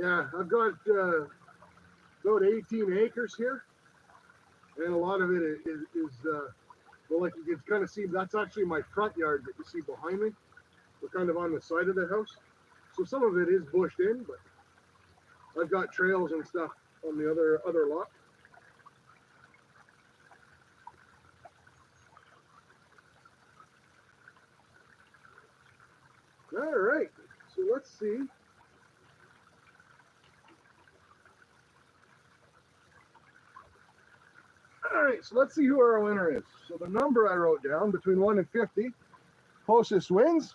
Yeah, I've got about 18 acres here, and a lot of it is well, like you can kind of see, that's actually my front yard that you see behind me. We're kind of on the side of the house. So some of it is bushed in, but I've got trails and stuff on the other lot. All right, so let's see. All right, so let's see who our winner is. So the number I wrote down, between 1 and 50, closest wins.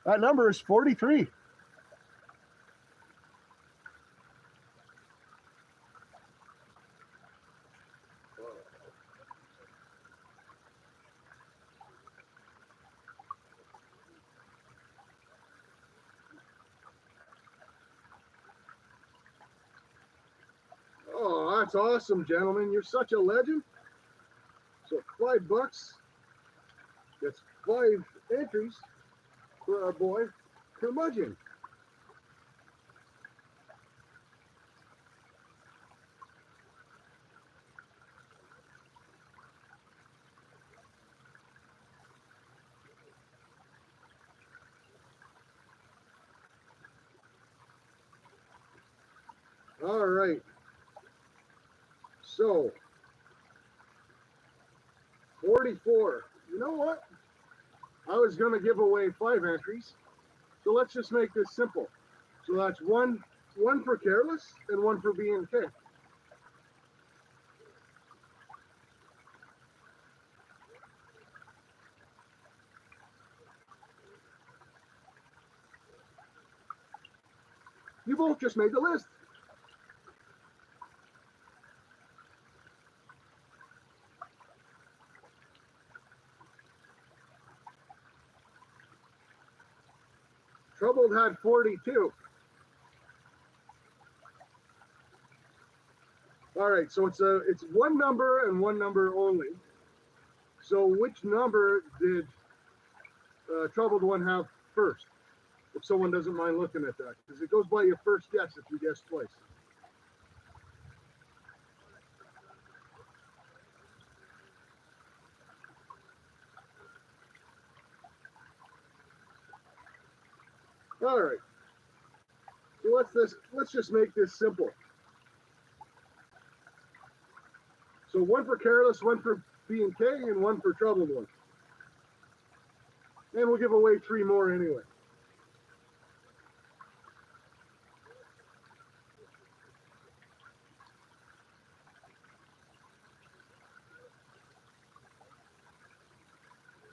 That number is 43. Oh, that's awesome, gentlemen. You're such a legend. So $5. That's 5 entries for our boy Curmudgeon. All right. So 44. You know what? I was going to give away 5 entries. So let's just make this simple. So that's one for careless and 1 for B&K. You both just made the list. Troubled had 42. All right, so it's 1 number and 1 number only. So which number did Troubled One have first? If someone doesn't mind looking at that, because it goes by your first guess if you guess twice. All right. So let's just make this simple. So 1 for careless, 1 for B&K, and 1 for Troubled One. And we'll give away 3 more anyway.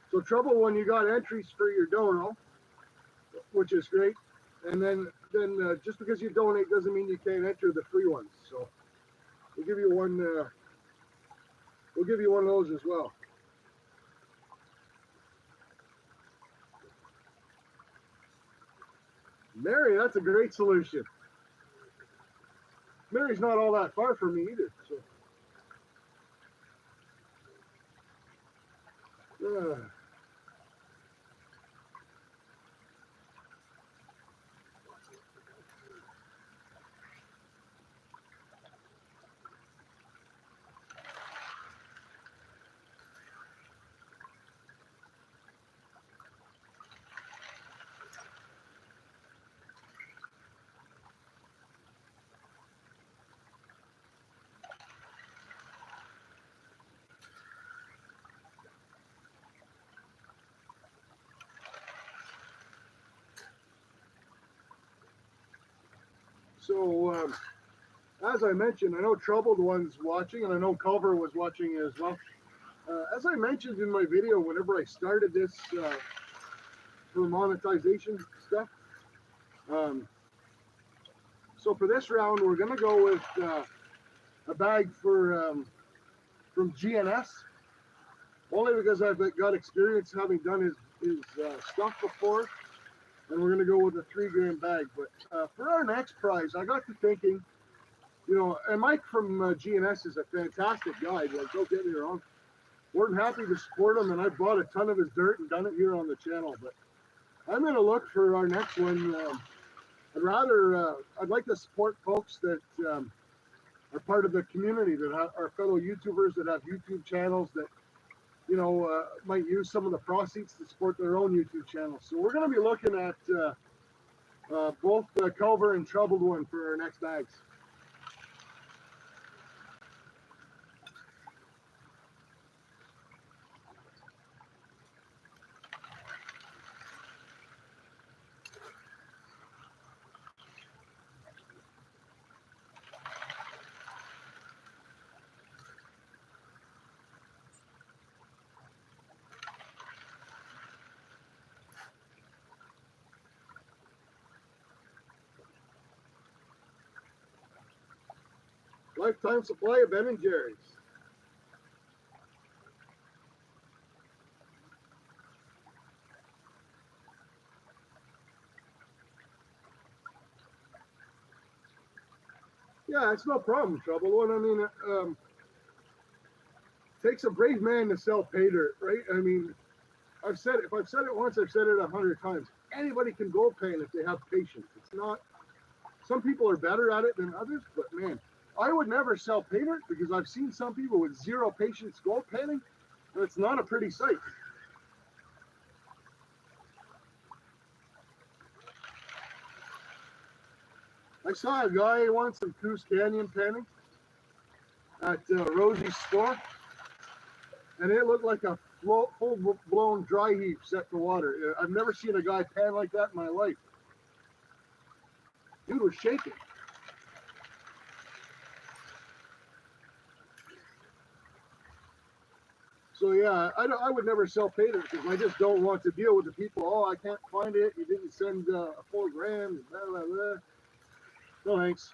So Troubled One, you got entries for your dono, which is great. And then just because you donate doesn't mean you can't enter the free ones. So we'll give you one. We'll give you one of those as well. Mary, that's a great solution. Mary's not all that far from me either. So. So, as I mentioned, I know Troubled One's watching, and I know Culver was watching as well. As I mentioned in my video, whenever I started this for monetization stuff, so for this round, we're going to go with a bag from GNS, only because I've got experience having done his stuff before. And we're going to go with a 3-gram bag. But for our next prize, I got to thinking, and Mike from GNS is a fantastic guy. Like, don't get me wrong. We're happy to support him, and I bought a ton of his dirt and done it here on the channel. But I'm going to look for our next one. I'd like to support folks that are part of the community, that are fellow YouTubers that have YouTube channels that might use some of the proceeds to support their own YouTube channels. So we're going to be looking at both Culver and Troubled One for our next bags. Lifetime supply of Ben & Jerry's. Yeah, it's no problem, Troubled One. I mean, takes a brave man to sell pay dirt, right? I mean, if I've said it once, I've said it 100 times. Anybody can gold paint if they have patience. It's not. Some people are better at it than others, but man, I would never sell pay dirt because I've seen some people with zero patience gold painting, and it's not a pretty sight. I saw a guy once in Coos Canyon penning at Rosie's store, and it looked like a full-blown dry heap set to water. I've never seen a guy pan like that in my life. Dude was shaking. So yeah, I would never sell pater because I just don't want to deal with the people. Oh, I can't find it. You didn't send 4 grams. Blah blah blah. No thanks.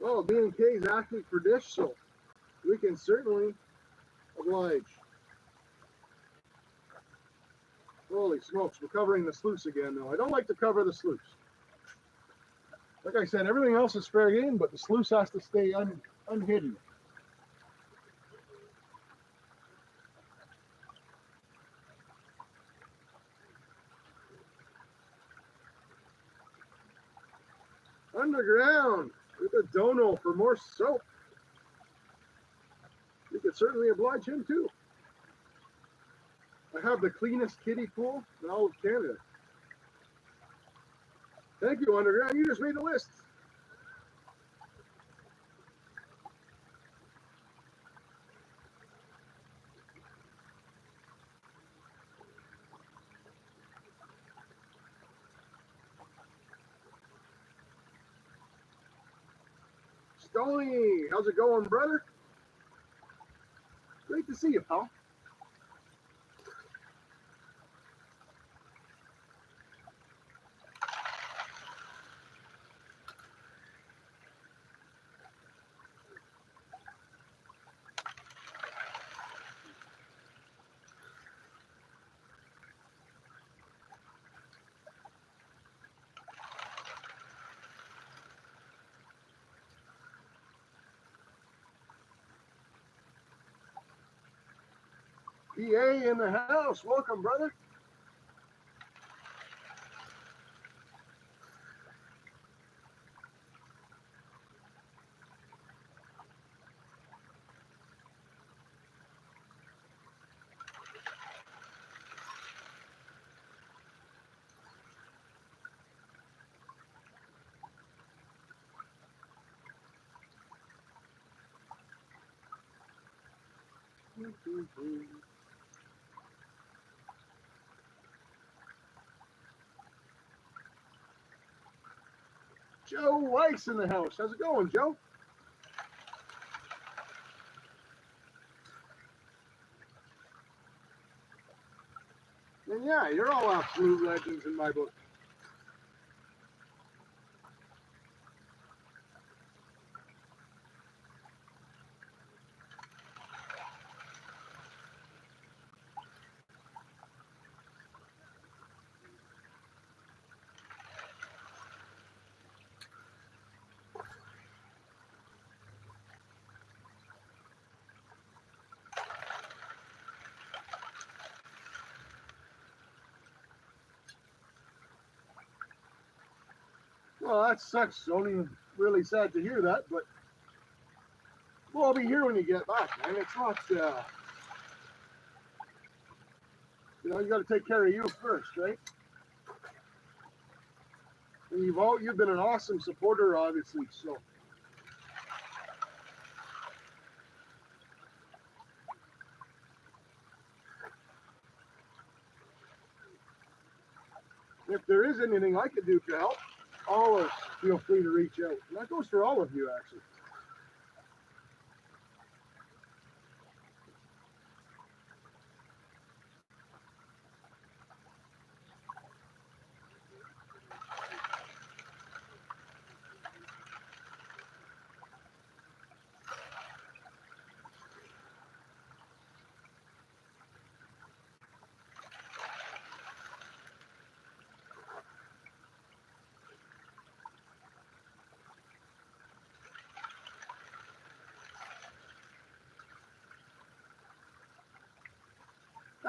Oh, B&K is asking for dish, so we can certainly oblige. Holy smokes, we're covering the sluice again, though. I don't like to cover the sluice. Like I said, everything else is fair game, but the sluice has to stay unhidden. Underground with a dono for more soap. You could certainly oblige him, too. I have the cleanest kiddie pool in all of Canada. Thank you, Underground. You just made the list. Stony, how's it going, brother? Great to see you, pal. PA in the house. Welcome, brother. Joe Weiss in the house. How's it going, Joe? And yeah, you're all absolute legends in my book. Well, that sucks, Sony. Really sad to hear that, but we'll all be here when you get back, man. It's not, you got to take care of you first, right? And you've been an awesome supporter, obviously. So if there is anything I could do to help, always feel free to reach out. And that goes for all of you, actually.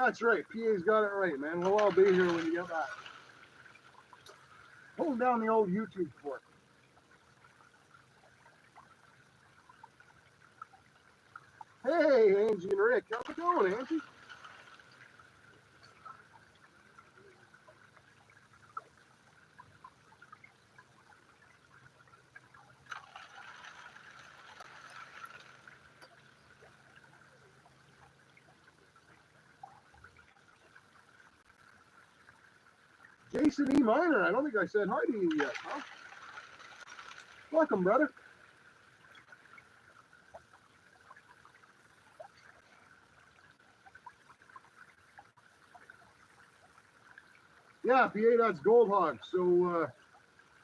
That's right. PA's got it right, man. We'll all be here when you get back. Hold down the old YouTube for it. Hey, Angie and Rick. How's it going, Angie? Jason E. Minor. I don't think I said hi to you yet, huh? Welcome, brother. Yeah, PA, that's Gold Hog. So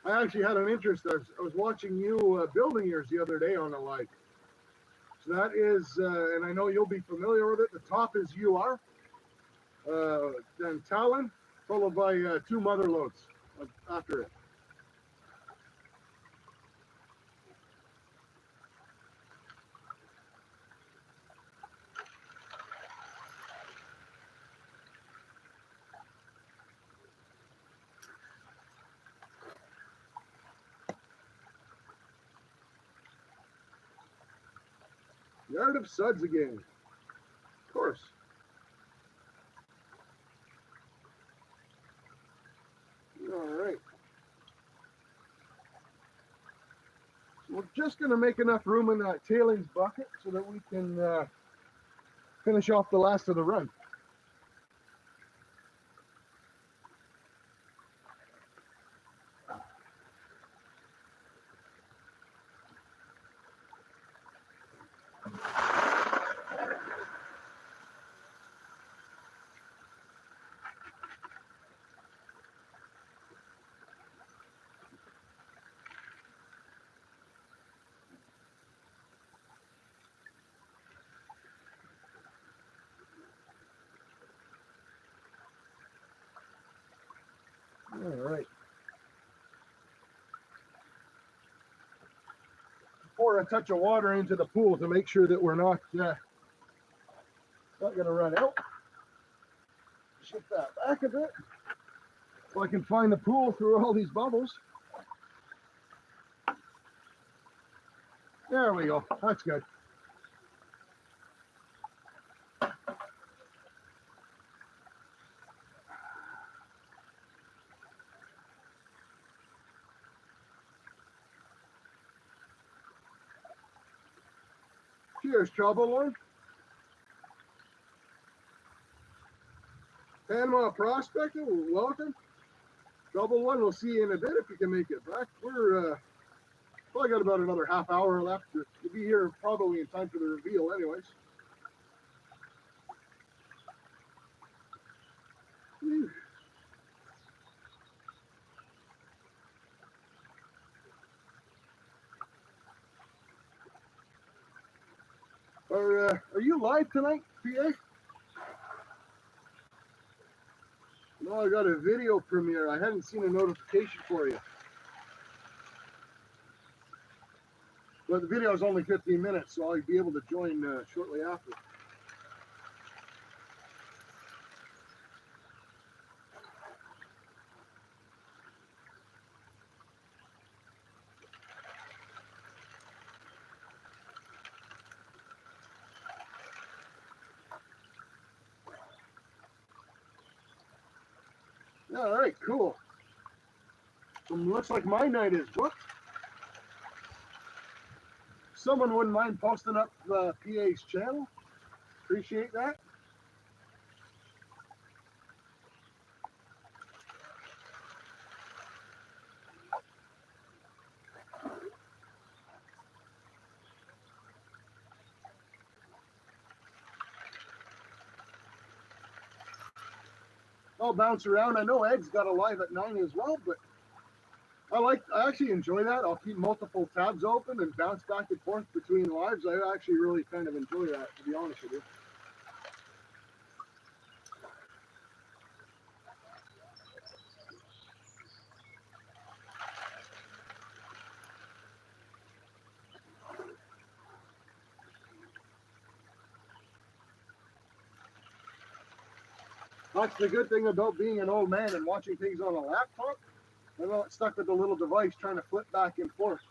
I actually had an interest. I was watching you building yours the other day on the live. So that is, and I know you'll be familiar with it. The top is UR, then Talon, followed by two mother loads after it. Yard of Suds again. Of course. All right. So we're just going to make enough room in that tailings bucket so that we can finish off the last of the run. All right. Pour a touch of water into the pool to make sure that we're not going to run out. Shift that back a bit so I can find the pool through all these bubbles. There we go. That's good. Cheers, Trouble One. Panama Prospector, welcome. Trouble One, we'll see you in a bit if you can make it back. We're probably got about another half hour left. We'll be here probably in time for the reveal anyways. Whew. Are you live tonight, PA? No, I got a video premiere. I hadn't seen a notification for you. But the video is only 15 minutes, so I'll be able to join shortly after. All right, cool. So looks like my night is booked. Someone wouldn't mind posting up PA's channel. Appreciate that. I'll bounce around. I know Ed's got a live at 9 as well, but I actually enjoy that. I'll keep multiple tabs open and bounce back and forth between lives. I actually really kind of enjoy that, to be honest with you. That's the good thing about being an old man and watching things on a laptop. I'm not stuck with a little device trying to flip back and forth.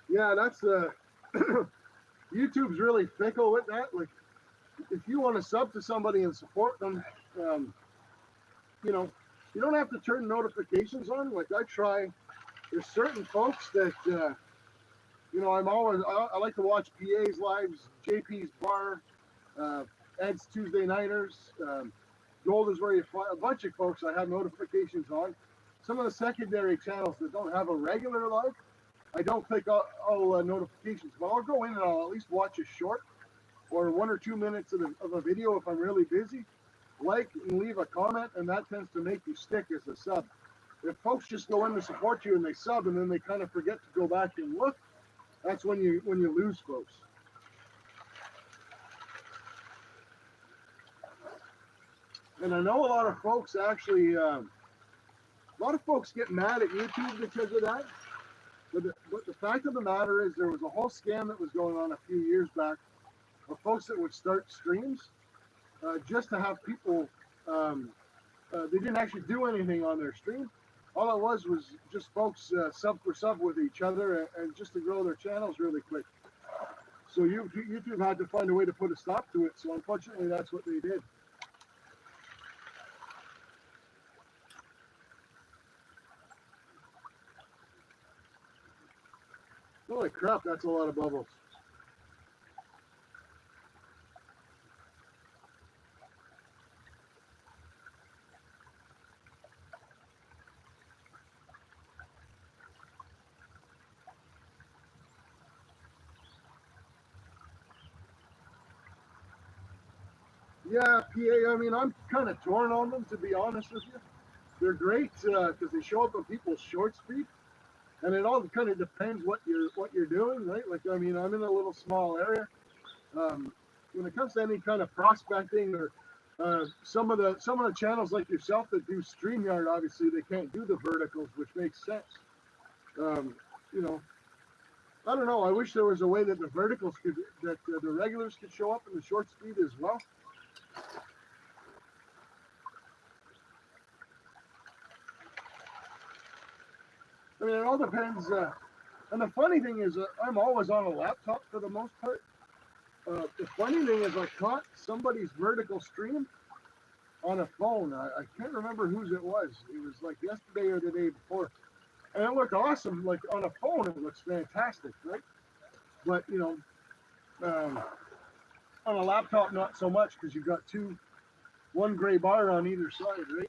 Yeah, that's YouTube's really fickle with that. Like, if you want to sub to somebody and support them, um, you know, you don't have to turn notifications on. Like I try. There's certain folks that I like to watch PA's lives, JP's bar, uh, Ed's Tuesday Nighters, Gold is where you find a bunch of folks I have notifications on. Some of the secondary channels that don't have a regular live, I don't click all notifications, but I'll go in and I'll at least watch a short or 1 or 2 minutes of a video if I'm really busy. Like and leave a comment, and that tends to make you stick as a sub. If folks just go in to support you and they sub and then they kind of forget to go back and look, that's when you lose folks. And I know a lot of folks actually, a lot of folks get mad at YouTube because of that. But the fact of the matter is there was a whole scam that was going on a few years back of folks that would start streams just to have people, they didn't actually do anything on their stream. All it was just folks sub for sub with each other and just to grow their channels really quick. So YouTube had to find a way to put a stop to it. So unfortunately, that's what they did. Holy crap, that's a lot of bubbles. Yeah, PA, I mean, I'm kind of torn on them, to be honest with you. They're great because they show up on people's short speed, and it all kind of depends what you're doing, right? Like, I mean, I'm in a little small area. When it comes to any kind of prospecting or some of the channels like yourself that do StreamYard, obviously they can't do the verticals, which makes sense. Um, you know, I don't know. I wish there was a way that the verticals the regulars could show up in the short speed as well. I mean, it all depends. And the funny thing is, I'm always on a laptop for the most part. The funny thing is, I caught somebody's vertical stream on a phone. I can't remember whose it was. It was like yesterday or the day before. And it looked awesome. Like on a phone, it looks fantastic, right? But, on a laptop, not so much because you've got one gray bar on either side, right?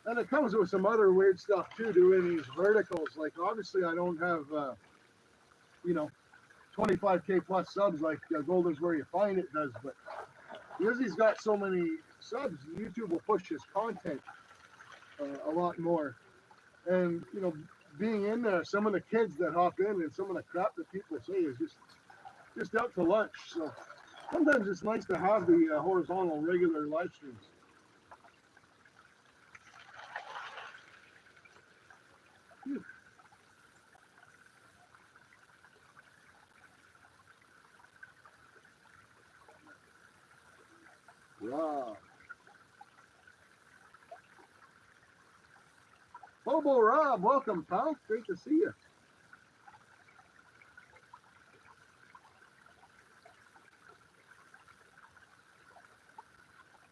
And it comes with some other weird stuff too, doing these verticals. Like obviously I don't have, 25K plus subs like Golden's Where You Find It does, but because he's got so many subs, YouTube will push his content a lot more. And, being in there, some of the kids that hop in and some of the crap that people say is just out to lunch. So sometimes it's nice to have the horizontal regular live streams. Wow. Bobo Rob, welcome, pal. Great to see you.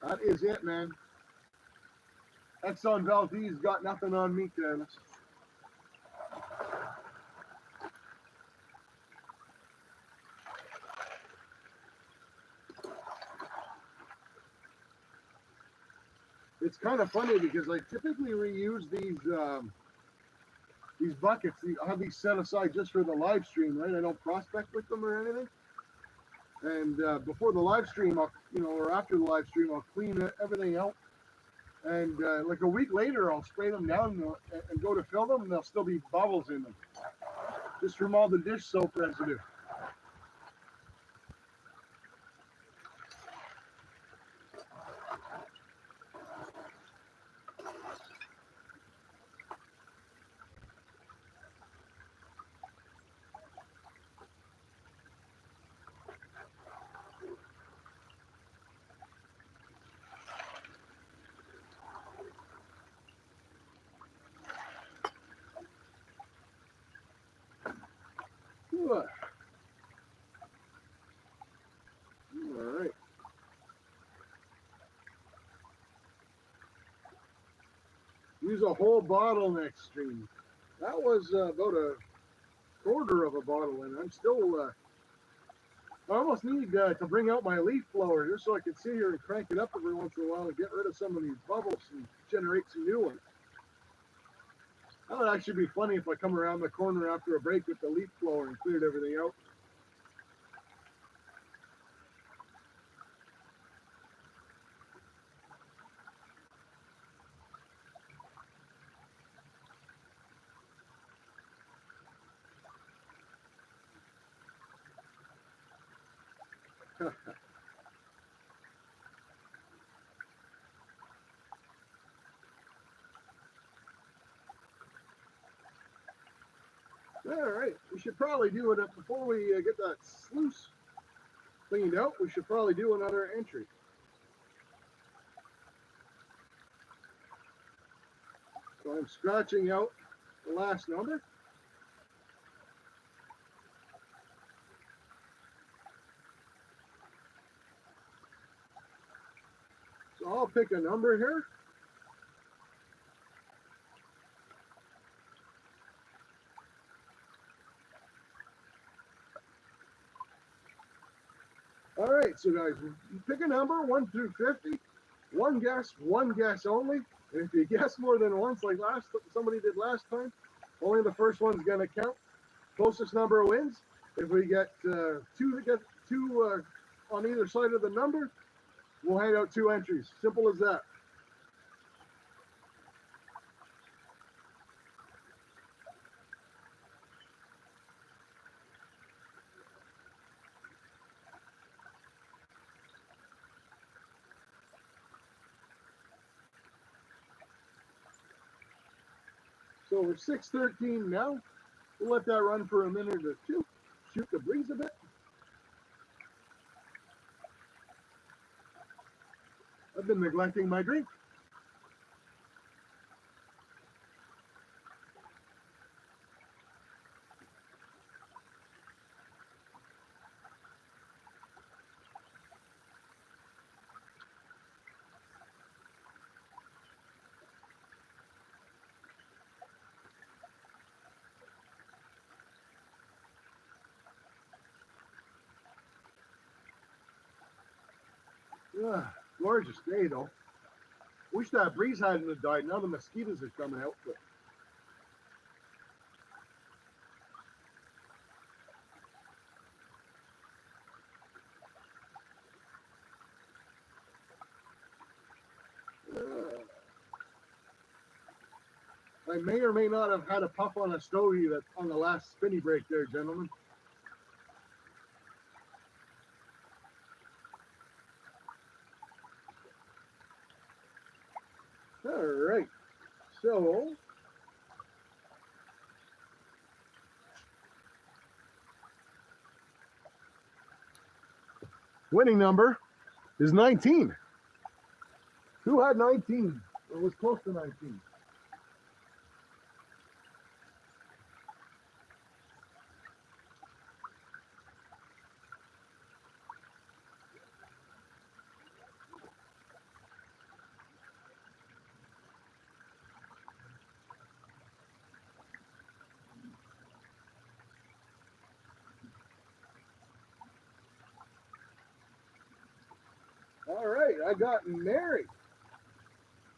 That is it, man. Exxon Valdez got nothing on me, Dennis. It's kind of funny because I typically reuse these buckets. I have these set aside just for the live stream, right? I don't prospect with them or anything. And before the live stream, or after the live stream, I'll clean everything out. And like a week later, I'll spray them down and go to fill them, and there'll still be bubbles in them, just from all the dish soap residue. All right. Use a whole bottle next stream. That was about a quarter of a bottle, and I'm still. I almost need to bring out my leaf blower just so I can sit here and crank it up every once in a while and get rid of some of these bubbles and generate some new ones. That would actually be funny if I come around the corner after a break with the leaf blower and cleared everything out. All right, we should probably do it before we get that sluice cleaned out. We should probably do another entry. So I'm scratching out the last number. So I'll pick a number here. All right, so guys, you pick a number 1 through 50. One guess only. And if you guess more than once, like somebody did last time, only the first one's gonna count. Closest number wins. If we get two on either side of the number, we'll hand out 2 entries. Simple as that. So we're 6:13 now. We'll let that run for a minute or two. Shoot the breeze a bit. I've been neglecting my drink. Gorgeous day though. Wish that breeze hadn't have died. Now the mosquitoes are coming out. But I may or may not have had a puff on a stogie that on the last spinny break there, gentlemen. All right. So winning number is 19. Who had 19? Or was close to 19? I got married.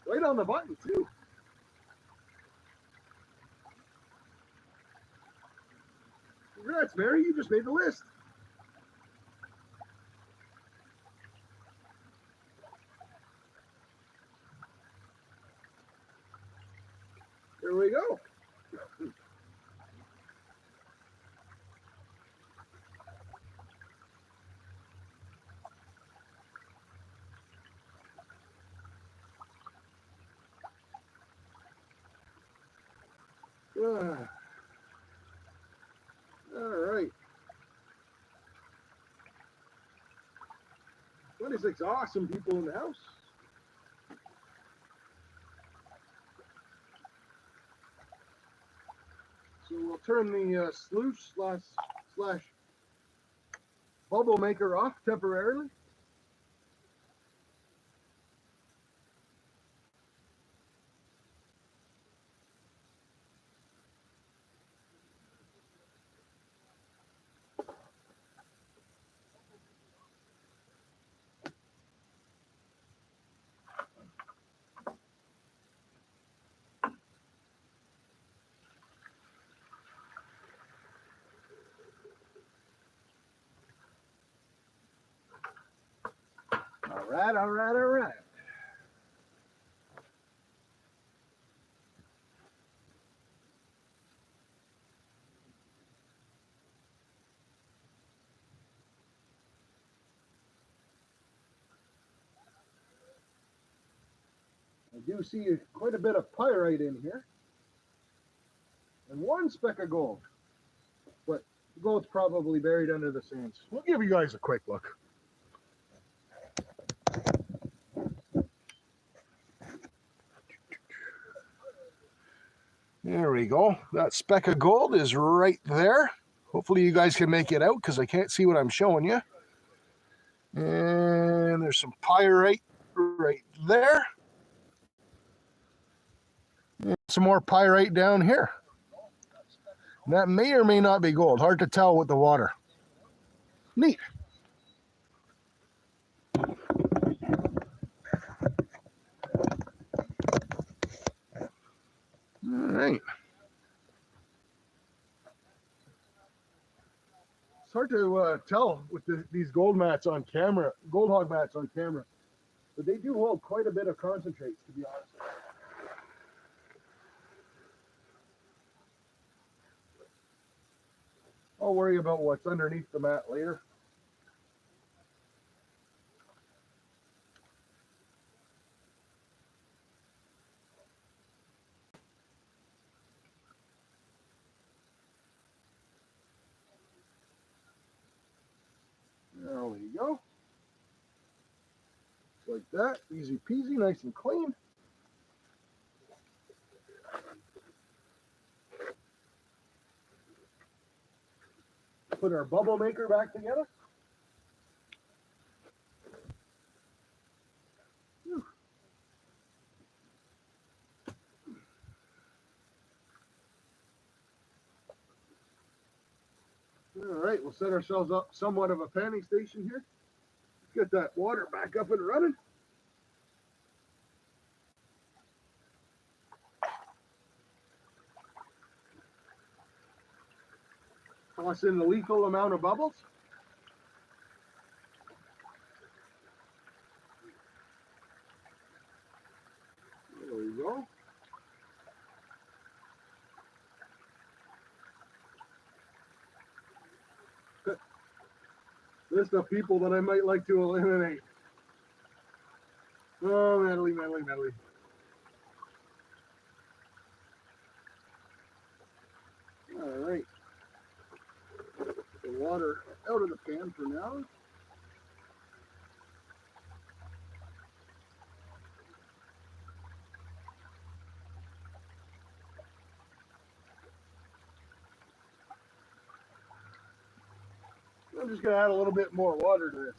Right on the button, too. Congrats, Mary. You just made the list. There we go. All right. 26 awesome people in the house. So we'll turn the sluice slash bubble maker off temporarily. All right. I do see quite a bit of pyrite in here. And one speck of gold. But the gold's probably buried under the sands. We'll give you guys a quick look. There we go. That speck of gold is right there. Hopefully you guys can make it out because I can't see what I'm showing you. And there's some pyrite right there. And some more pyrite down here. And that may or may not be gold. Hard to tell with the water. Neat. All right. It's hard to tell with these gold mats on camera, gold hog mats on camera, but they do hold quite a bit of concentrates, to be honest. I'll worry about what's underneath the mat later. There we go. Just like that, easy peasy, nice and clean. Put our bubble maker back together. All right, we'll set ourselves up somewhat of a panning station here. Get that water back up and running. Toss in the lethal amount of bubbles. There we go. List of people that I might like to eliminate. Oh, Natalie. All right. The water out of the pan for now. I'm just going to add a little bit more water to this.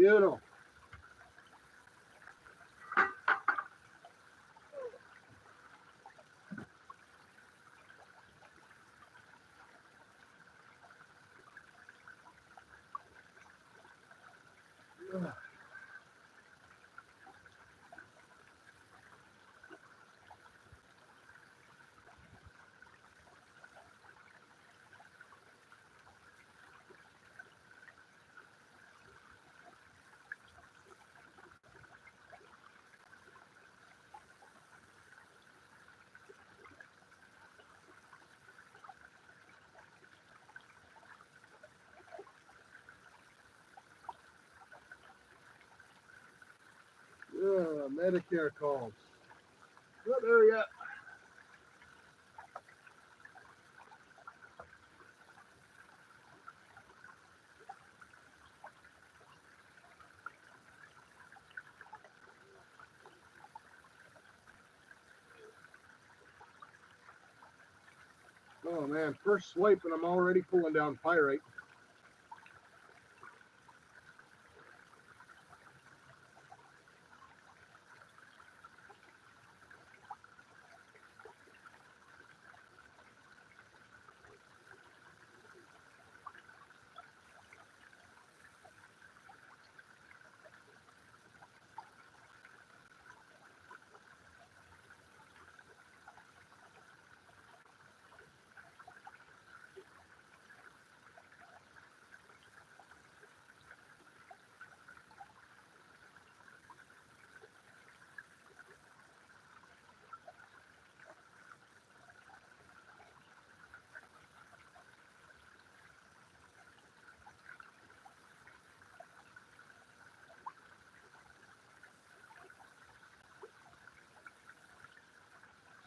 You know. Medicare calls. Not there yet. Oh man, first swipe and I'm already pulling down pyrite.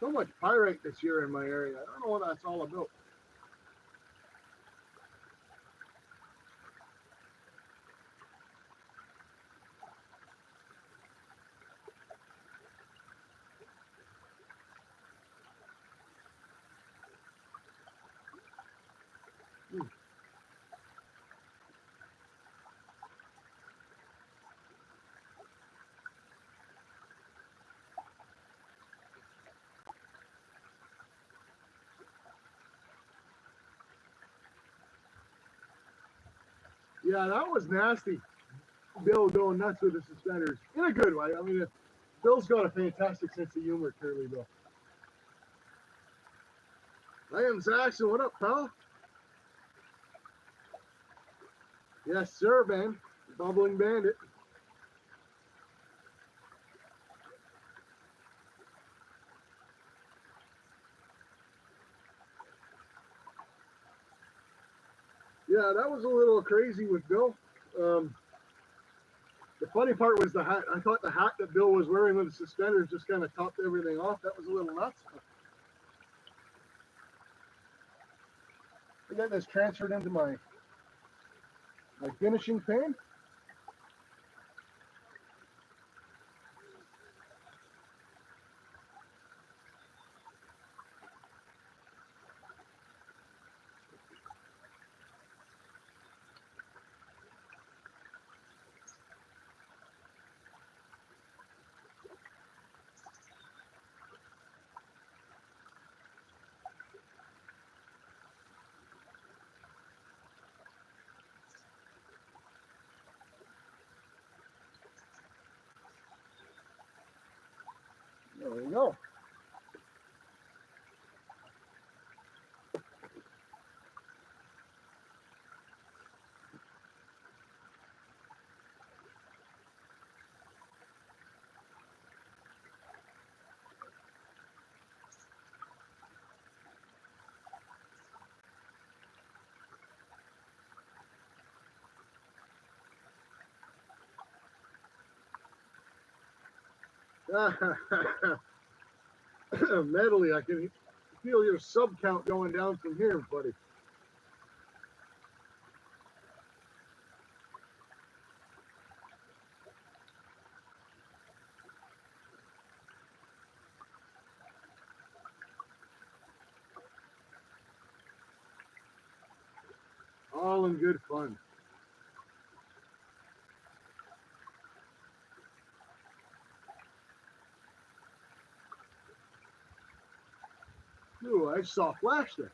So much pyrite this year in my area. I don't know what that's all about. Yeah, that was nasty. Bill going nuts with the suspenders in a good way. I mean, Bill's got a fantastic sense of humor, clearly, Bill. I am Zaxxon. What up, pal? Yes, sir, man. Bubbling Bandit. Yeah, that was a little crazy with Bill. The funny part was the hat. I thought the hat that Bill was wearing with the suspenders just kind of topped everything off. That was a little nuts. I got this transferred into my finishing pan. There we go. Medley, I can feel your sub count going down from here, buddy. All in good fun. Ooh, I saw a flash there.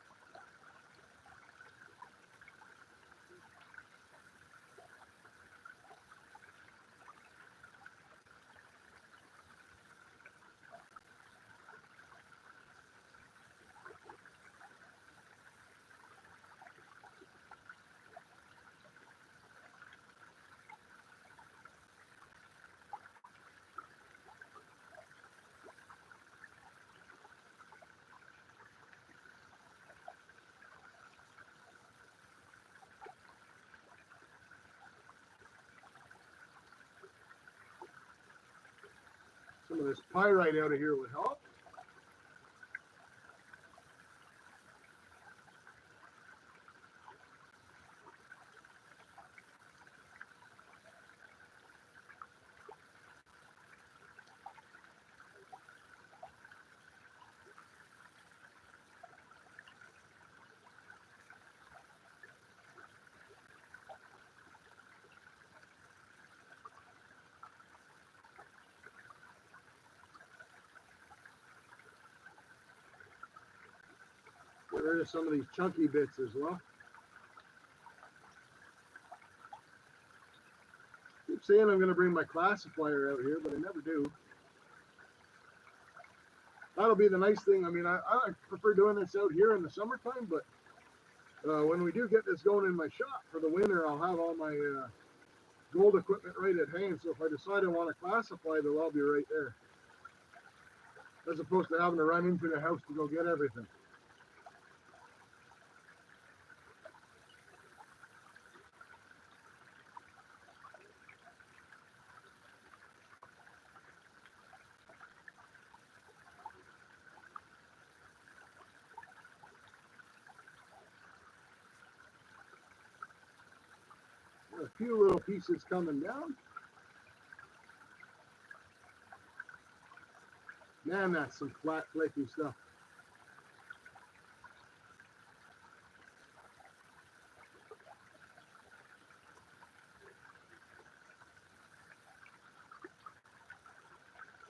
Some of this pyrite out of here would help. Get rid of some of these chunky bits as well. Keep saying I'm going to bring my classifier out here, but I never do. That'll be the nice thing. I mean, I prefer doing this out here in the summertime, but when we do get this going in my shop for the winter, I'll have all my gold equipment right at hand. So if I decide I want to classify, they'll all be right there. As opposed to having to run into the house to go get everything. A few little pieces coming down. Man, that's some flat, flaky stuff.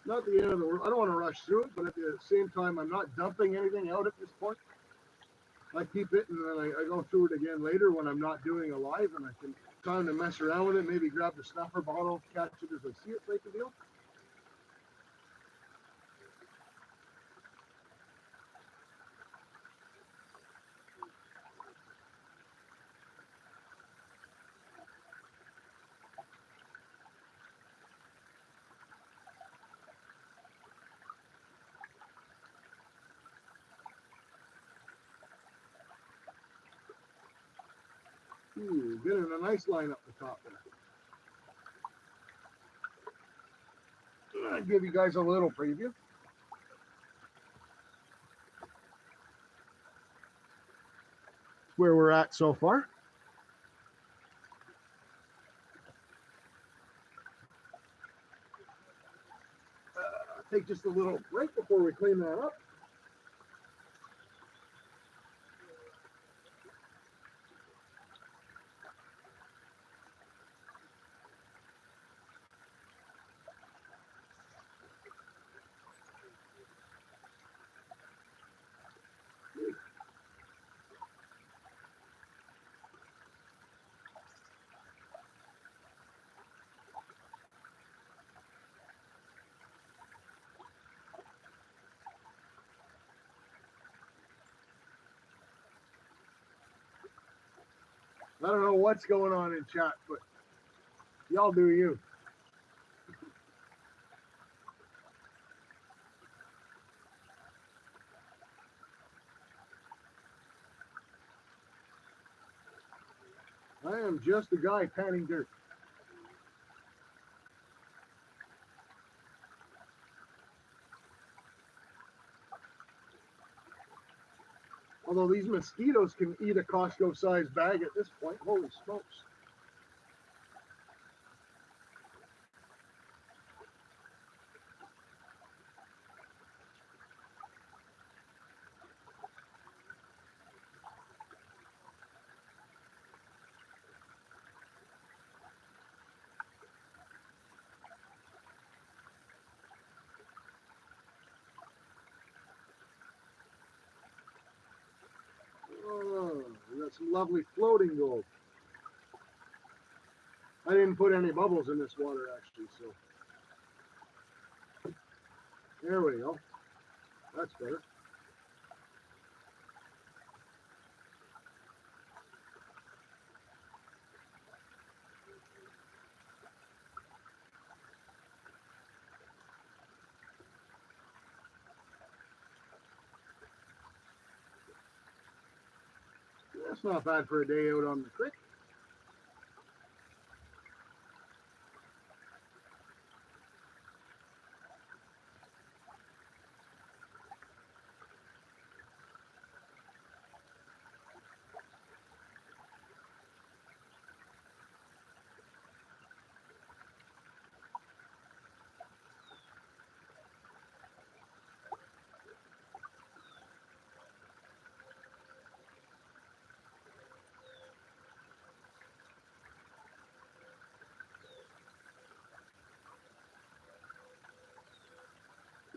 Not the end of the world. I don't want to rush through it, but at the same time, I'm not dumping anything out at this point. I keep it, and then I go through it again later when I'm not doing a live, and I can time to mess around with it, maybe grab the snuffer bottle, catch it as I see it, type of deal. Ooh, getting a nice line up the top there. I'll give you guys a little preview. Where we're at so far. Take just a little break before we clean that up. I don't know what's going on in chat, but y'all do you. I am just a guy panning dirt. Although these mosquitoes can eat a Costco-sized bag at this point. Holy smokes. Oh, we got some lovely floating gold. I didn't put any bubbles in this water actually, so there we go. That's better. That's not bad for a day out on the creek.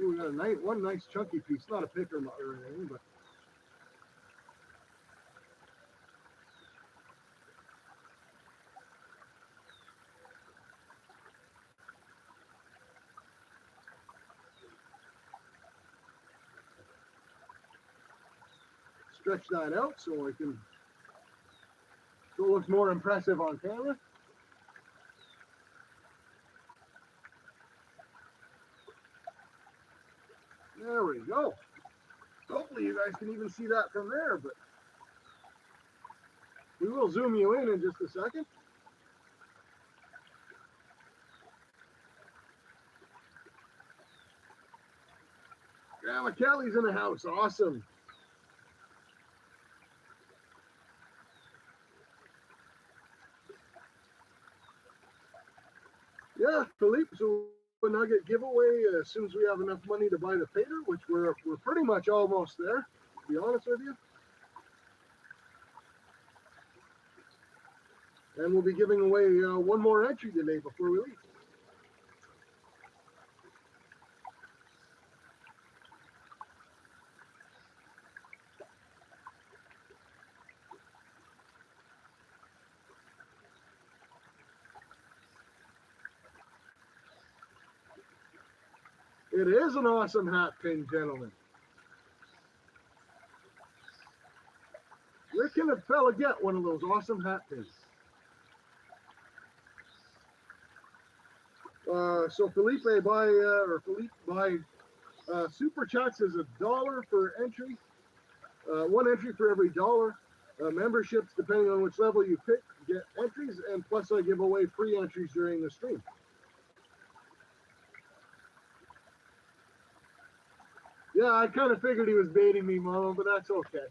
Ooh, we got one nice chunky piece, not a picker or anything, but stretch that out so it looks more impressive on camera. There we go. Hopefully you guys can even see that from there, but we will zoom you in just a second. Grandma Kelly's in the house. Awesome. Yeah, Philippe, so a nugget giveaway as soon as we have enough money to buy the painter, which we're pretty much almost there, to be honest with you. And we'll be giving away one more entry today before we leave. It is an awesome hat pin, gentlemen. Where can a fella get one of those awesome hat pins? So Felipe buy super chats is $1 for entry. One entry for every $1. Memberships, depending on which level you pick, get entries, and plus I give away free entries during the stream. Yeah, I kind of figured he was baiting me, Mama, but that's okay.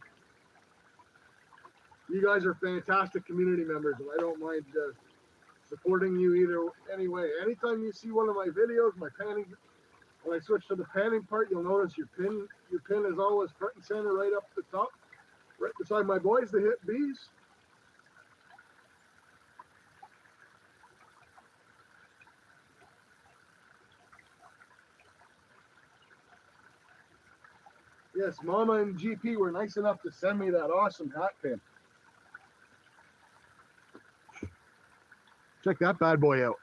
You guys are fantastic community members, and I don't mind supporting you either anyway. Anytime you see one of my videos, my panning, when I switch to the panning part, you'll notice your pin is always front and center right up the top, right beside my boys, the hit bees. Yes, Mama and GP were nice enough to send me that awesome hat pin. Check that bad boy out.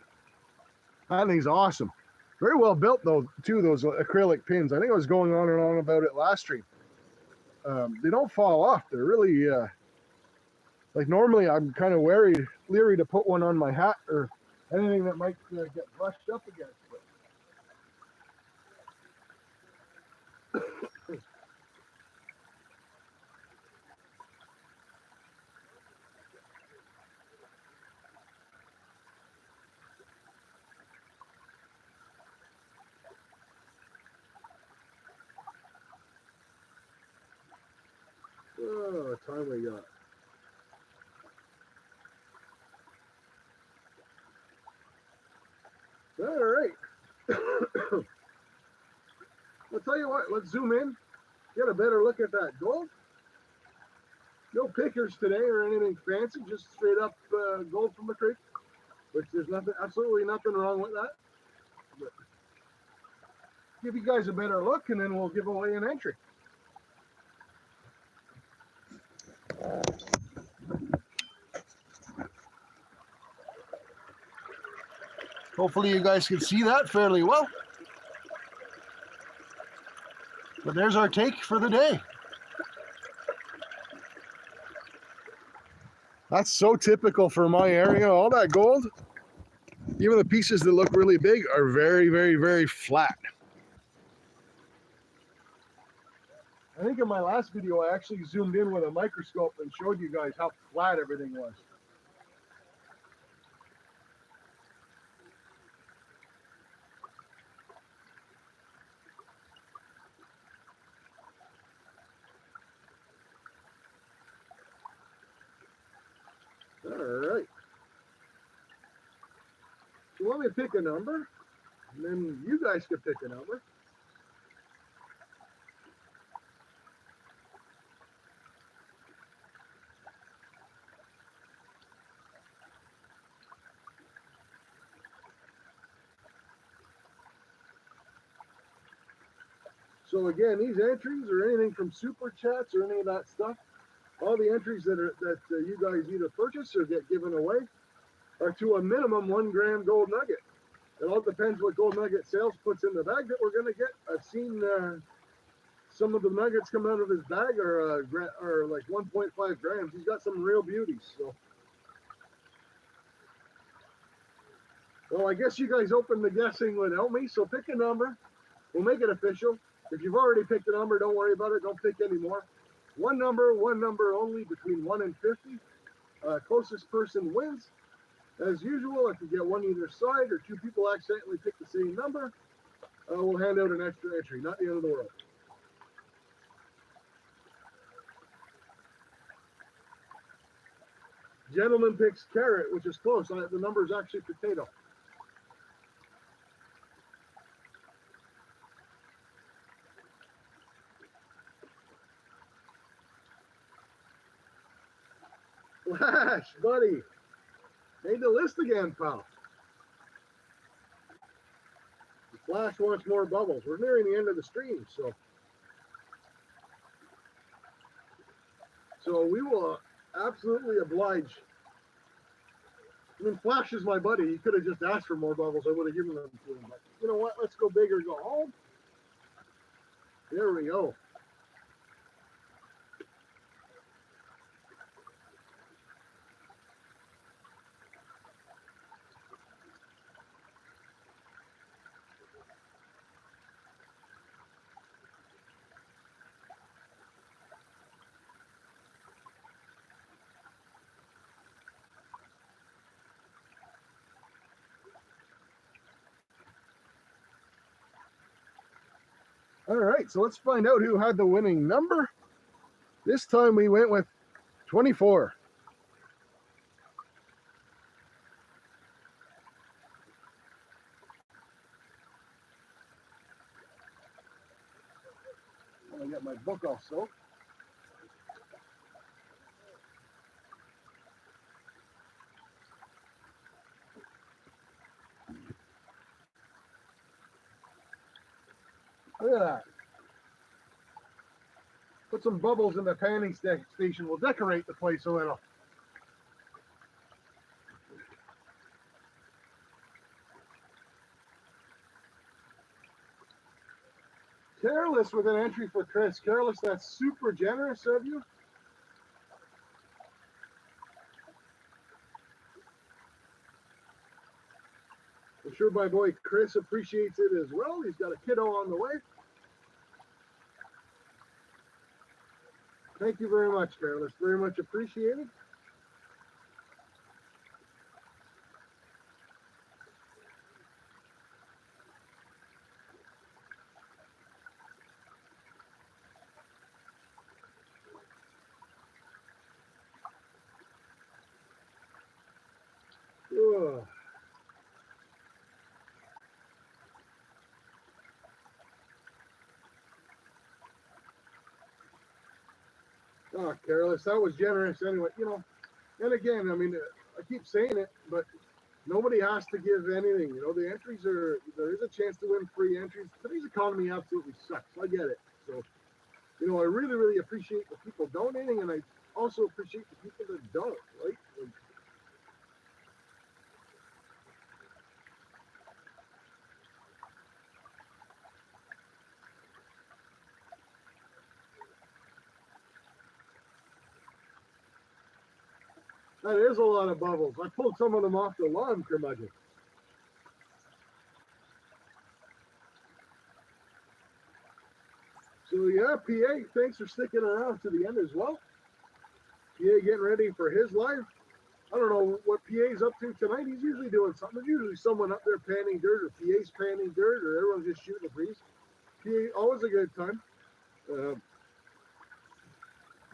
That thing's awesome. Very well built though, too, those acrylic pins. I think I was going on and on about it last stream. They don't fall off. They're really, like normally I'm kind of leery to put one on my hat or anything that might get brushed up against it. Oh, what time we got? All right. I'll tell you what, let's zoom in, get a better look at that gold. No pickers today or anything fancy, just straight up gold from the creek, which there's absolutely nothing wrong with that. But give you guys a better look and then we'll give away an entry. Hopefully you guys can see that fairly well. But there's our take for the day. That's so typical for my area. All that gold, even the pieces that look really big, are very, very, very flat. I think in my last video, I actually zoomed in with a microscope and showed you guys how flat everything was. All right. So let me pick a number, and then you guys can pick a number. So again, these entries or anything from super chats or any of that stuff, all the entries that you guys either purchase or get given away are to a minimum 1 gram gold nugget. It all depends what gold nugget sales puts in the bag that we're going to get. I've seen some of the nuggets come out of his bag are like 1.5 grams. He's got some real beauties. So, well, I guess you guys opened the guessing without me. So pick a number. We'll make it official. If you've already picked a number, don't worry about it. Don't pick any more. One number only, between 1 and 50. Closest person wins. As usual, if you get one either side or two people accidentally pick the same number, we'll hand out an extra entry. Not the end of the world. Gentleman picks carrot, which is close. The number is actually potato. Flash, buddy. Made the list again, pal. Flash wants more bubbles. We're nearing the end of the stream, so we will absolutely oblige. I mean, Flash is my buddy. He could have just asked for more bubbles. I would have given them to him. But you know what? Let's go big or go home. There we go. All right, so let's find out who had the winning number. This time we went with 24. I got my book also. Look at that. Put some bubbles in the panning station. We'll decorate the place a little. Careless with an entry for Chris. Careless, that's super generous of you. I'm sure my boy Chris appreciates it as well. He's got a kiddo on the way. Thank you very much, Careless. Very much appreciated. Ugh. Oh, Careless, that was generous anyway. You know, and again, I mean, I keep saying it, but nobody has to give anything. You know, the entries are, there is a chance to win free entries. Today's economy absolutely sucks. I get it. So, you know, I really, really appreciate the people donating, and also appreciate the people that don't, right? Like, that is a lot of bubbles. I pulled some of them off the lawn, curmudgeon. So yeah, PA, thanks for sticking around to the end as well. PA getting ready for his live. I don't know what PA's up to tonight. He's usually doing something. There's usually someone up there panning dirt, or PA's panning dirt, or everyone's just shooting a breeze. PA, always a good time.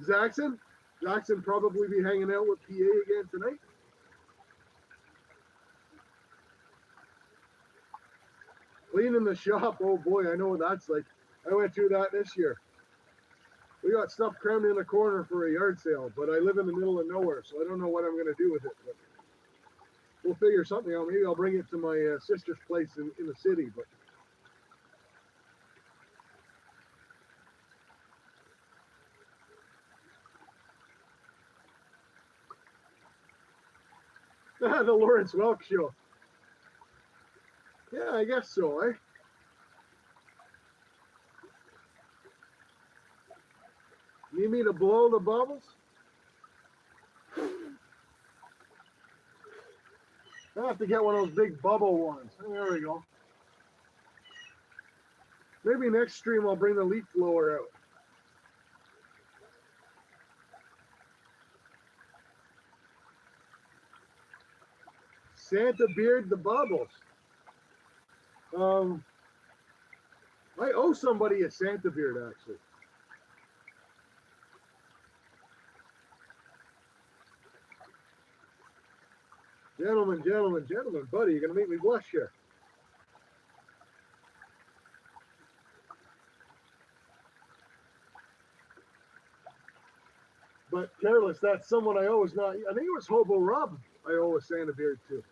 Jackson probably be hanging out with PA again tonight. Cleaning the shop, oh boy, I know what that's like. I went through that this year. We got stuff crammed in a corner for a yard sale, but I live in the middle of nowhere, so I don't know what I'm going to do with it. But we'll figure something out. Maybe I'll bring it to my sister's place in the city. But the Lawrence Welk show. Yeah, I guess so, eh? Need me to blow the bubbles? I have to get one of those big bubble ones. There we go. Maybe next stream I'll bring the leaf blower out. Santa Beard the bubbles. I owe somebody a Santa Beard, actually. Gentlemen, buddy, you're going to make me blush here. But Careless, that's someone I owe is not. I think it was Hobo Rob I owe a Santa Beard to. It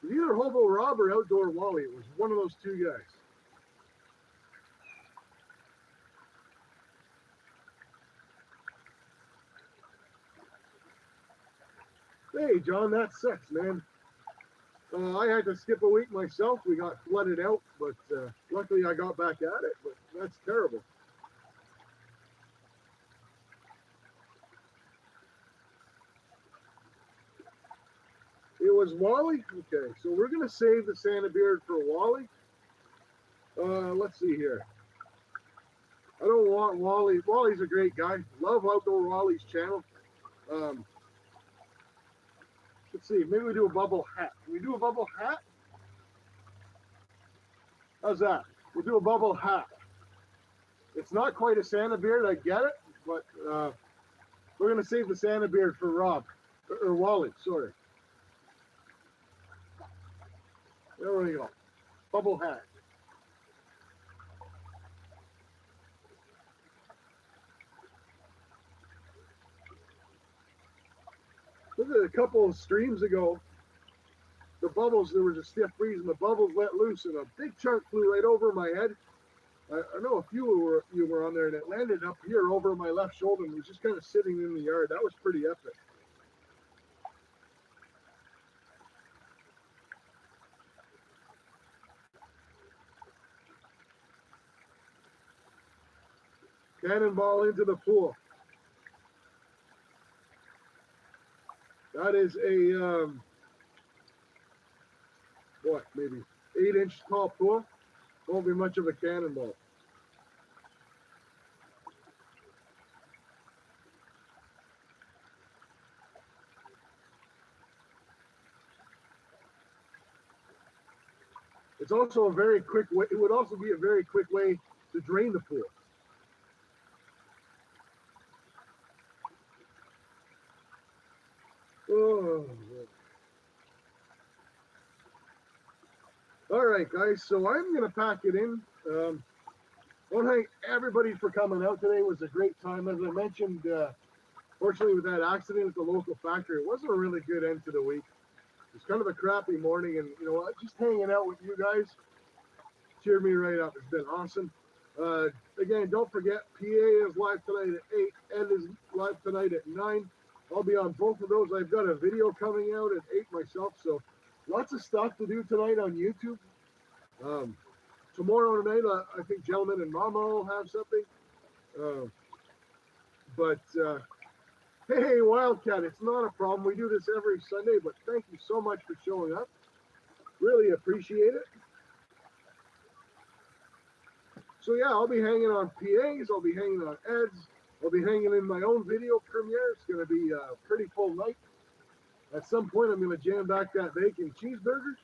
was either Hobo Rob or Outdoor Wally. It was one of those two guys. Hey, John, that sucks, man. I had to skip a week myself. We got flooded out, but luckily I got back at it. But that's terrible. It was Wally? Okay, so we're going to save the Santa Beard for Wally. Let's see here. I don't want Wally. Wally's a great guy. Love Outdoor Wally's channel. Let's see. Maybe we do a bubble hat. Can we do a bubble hat? How's that? We'll do a bubble hat. It's not quite a Santa Beard. I get it. But we're going to save the Santa Beard for Rob. Or Wally, sorry. There we go. Bubble hat. Look at a couple of streams ago. The bubbles, there was a stiff breeze and the bubbles let loose and a big chunk flew right over my head. I know a few you were on there and it landed up here over my left shoulder and was just kind of sitting in the yard. That was pretty epic. Cannonball into the pool. That is a, what, maybe 8-inch tall pool. Won't be much of a cannonball. It's also a very quick way. It would also be a very quick way to drain the pool. Oh. All right, guys. So I'm going to pack it in. I want to thank everybody for coming out today. It was a great time. As I mentioned, fortunately, with that accident at the local factory, it wasn't a really good end to the week. It was kind of a crappy morning, and you know what? Just hanging out with you guys cheered me right up. It's been awesome. Again, don't forget, PA is live tonight at 8. Ed is live tonight at 9. I'll be on both of those. I've got a video coming out at 8 myself, so lots of stuff to do tonight on YouTube. Tomorrow night, I think Gentleman and Mama will have something. But hey, Wildcat, it's not a problem. We do this every Sunday, but thank you so much for showing up. Really appreciate it. So yeah, I'll be hanging on PAs. I'll be hanging on Eds. I'll be hanging in my own video premiere. It's going to be a pretty full night. At some point, I'm going to jam back that bacon cheeseburgers.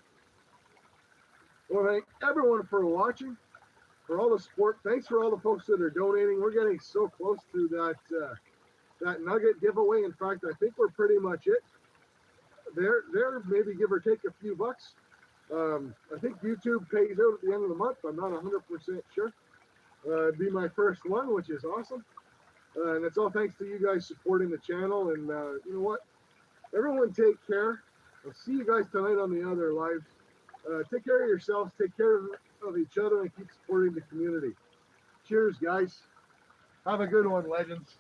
Well, thank everyone for watching, for all the support. Thanks for all the folks that are donating. We're getting so close to that nugget giveaway. In fact, I think we're pretty much it. There, maybe give or take a few bucks. I think YouTube pays out at the end of the month. I'm not 100% sure. It'd be my first one, which is awesome. And it's all thanks to you guys supporting the channel. And you know what? Everyone take care. I'll see you guys tonight on the other lives. Take care of yourselves. Take care of each other and keep supporting the community. Cheers, guys. Have a good one, legends.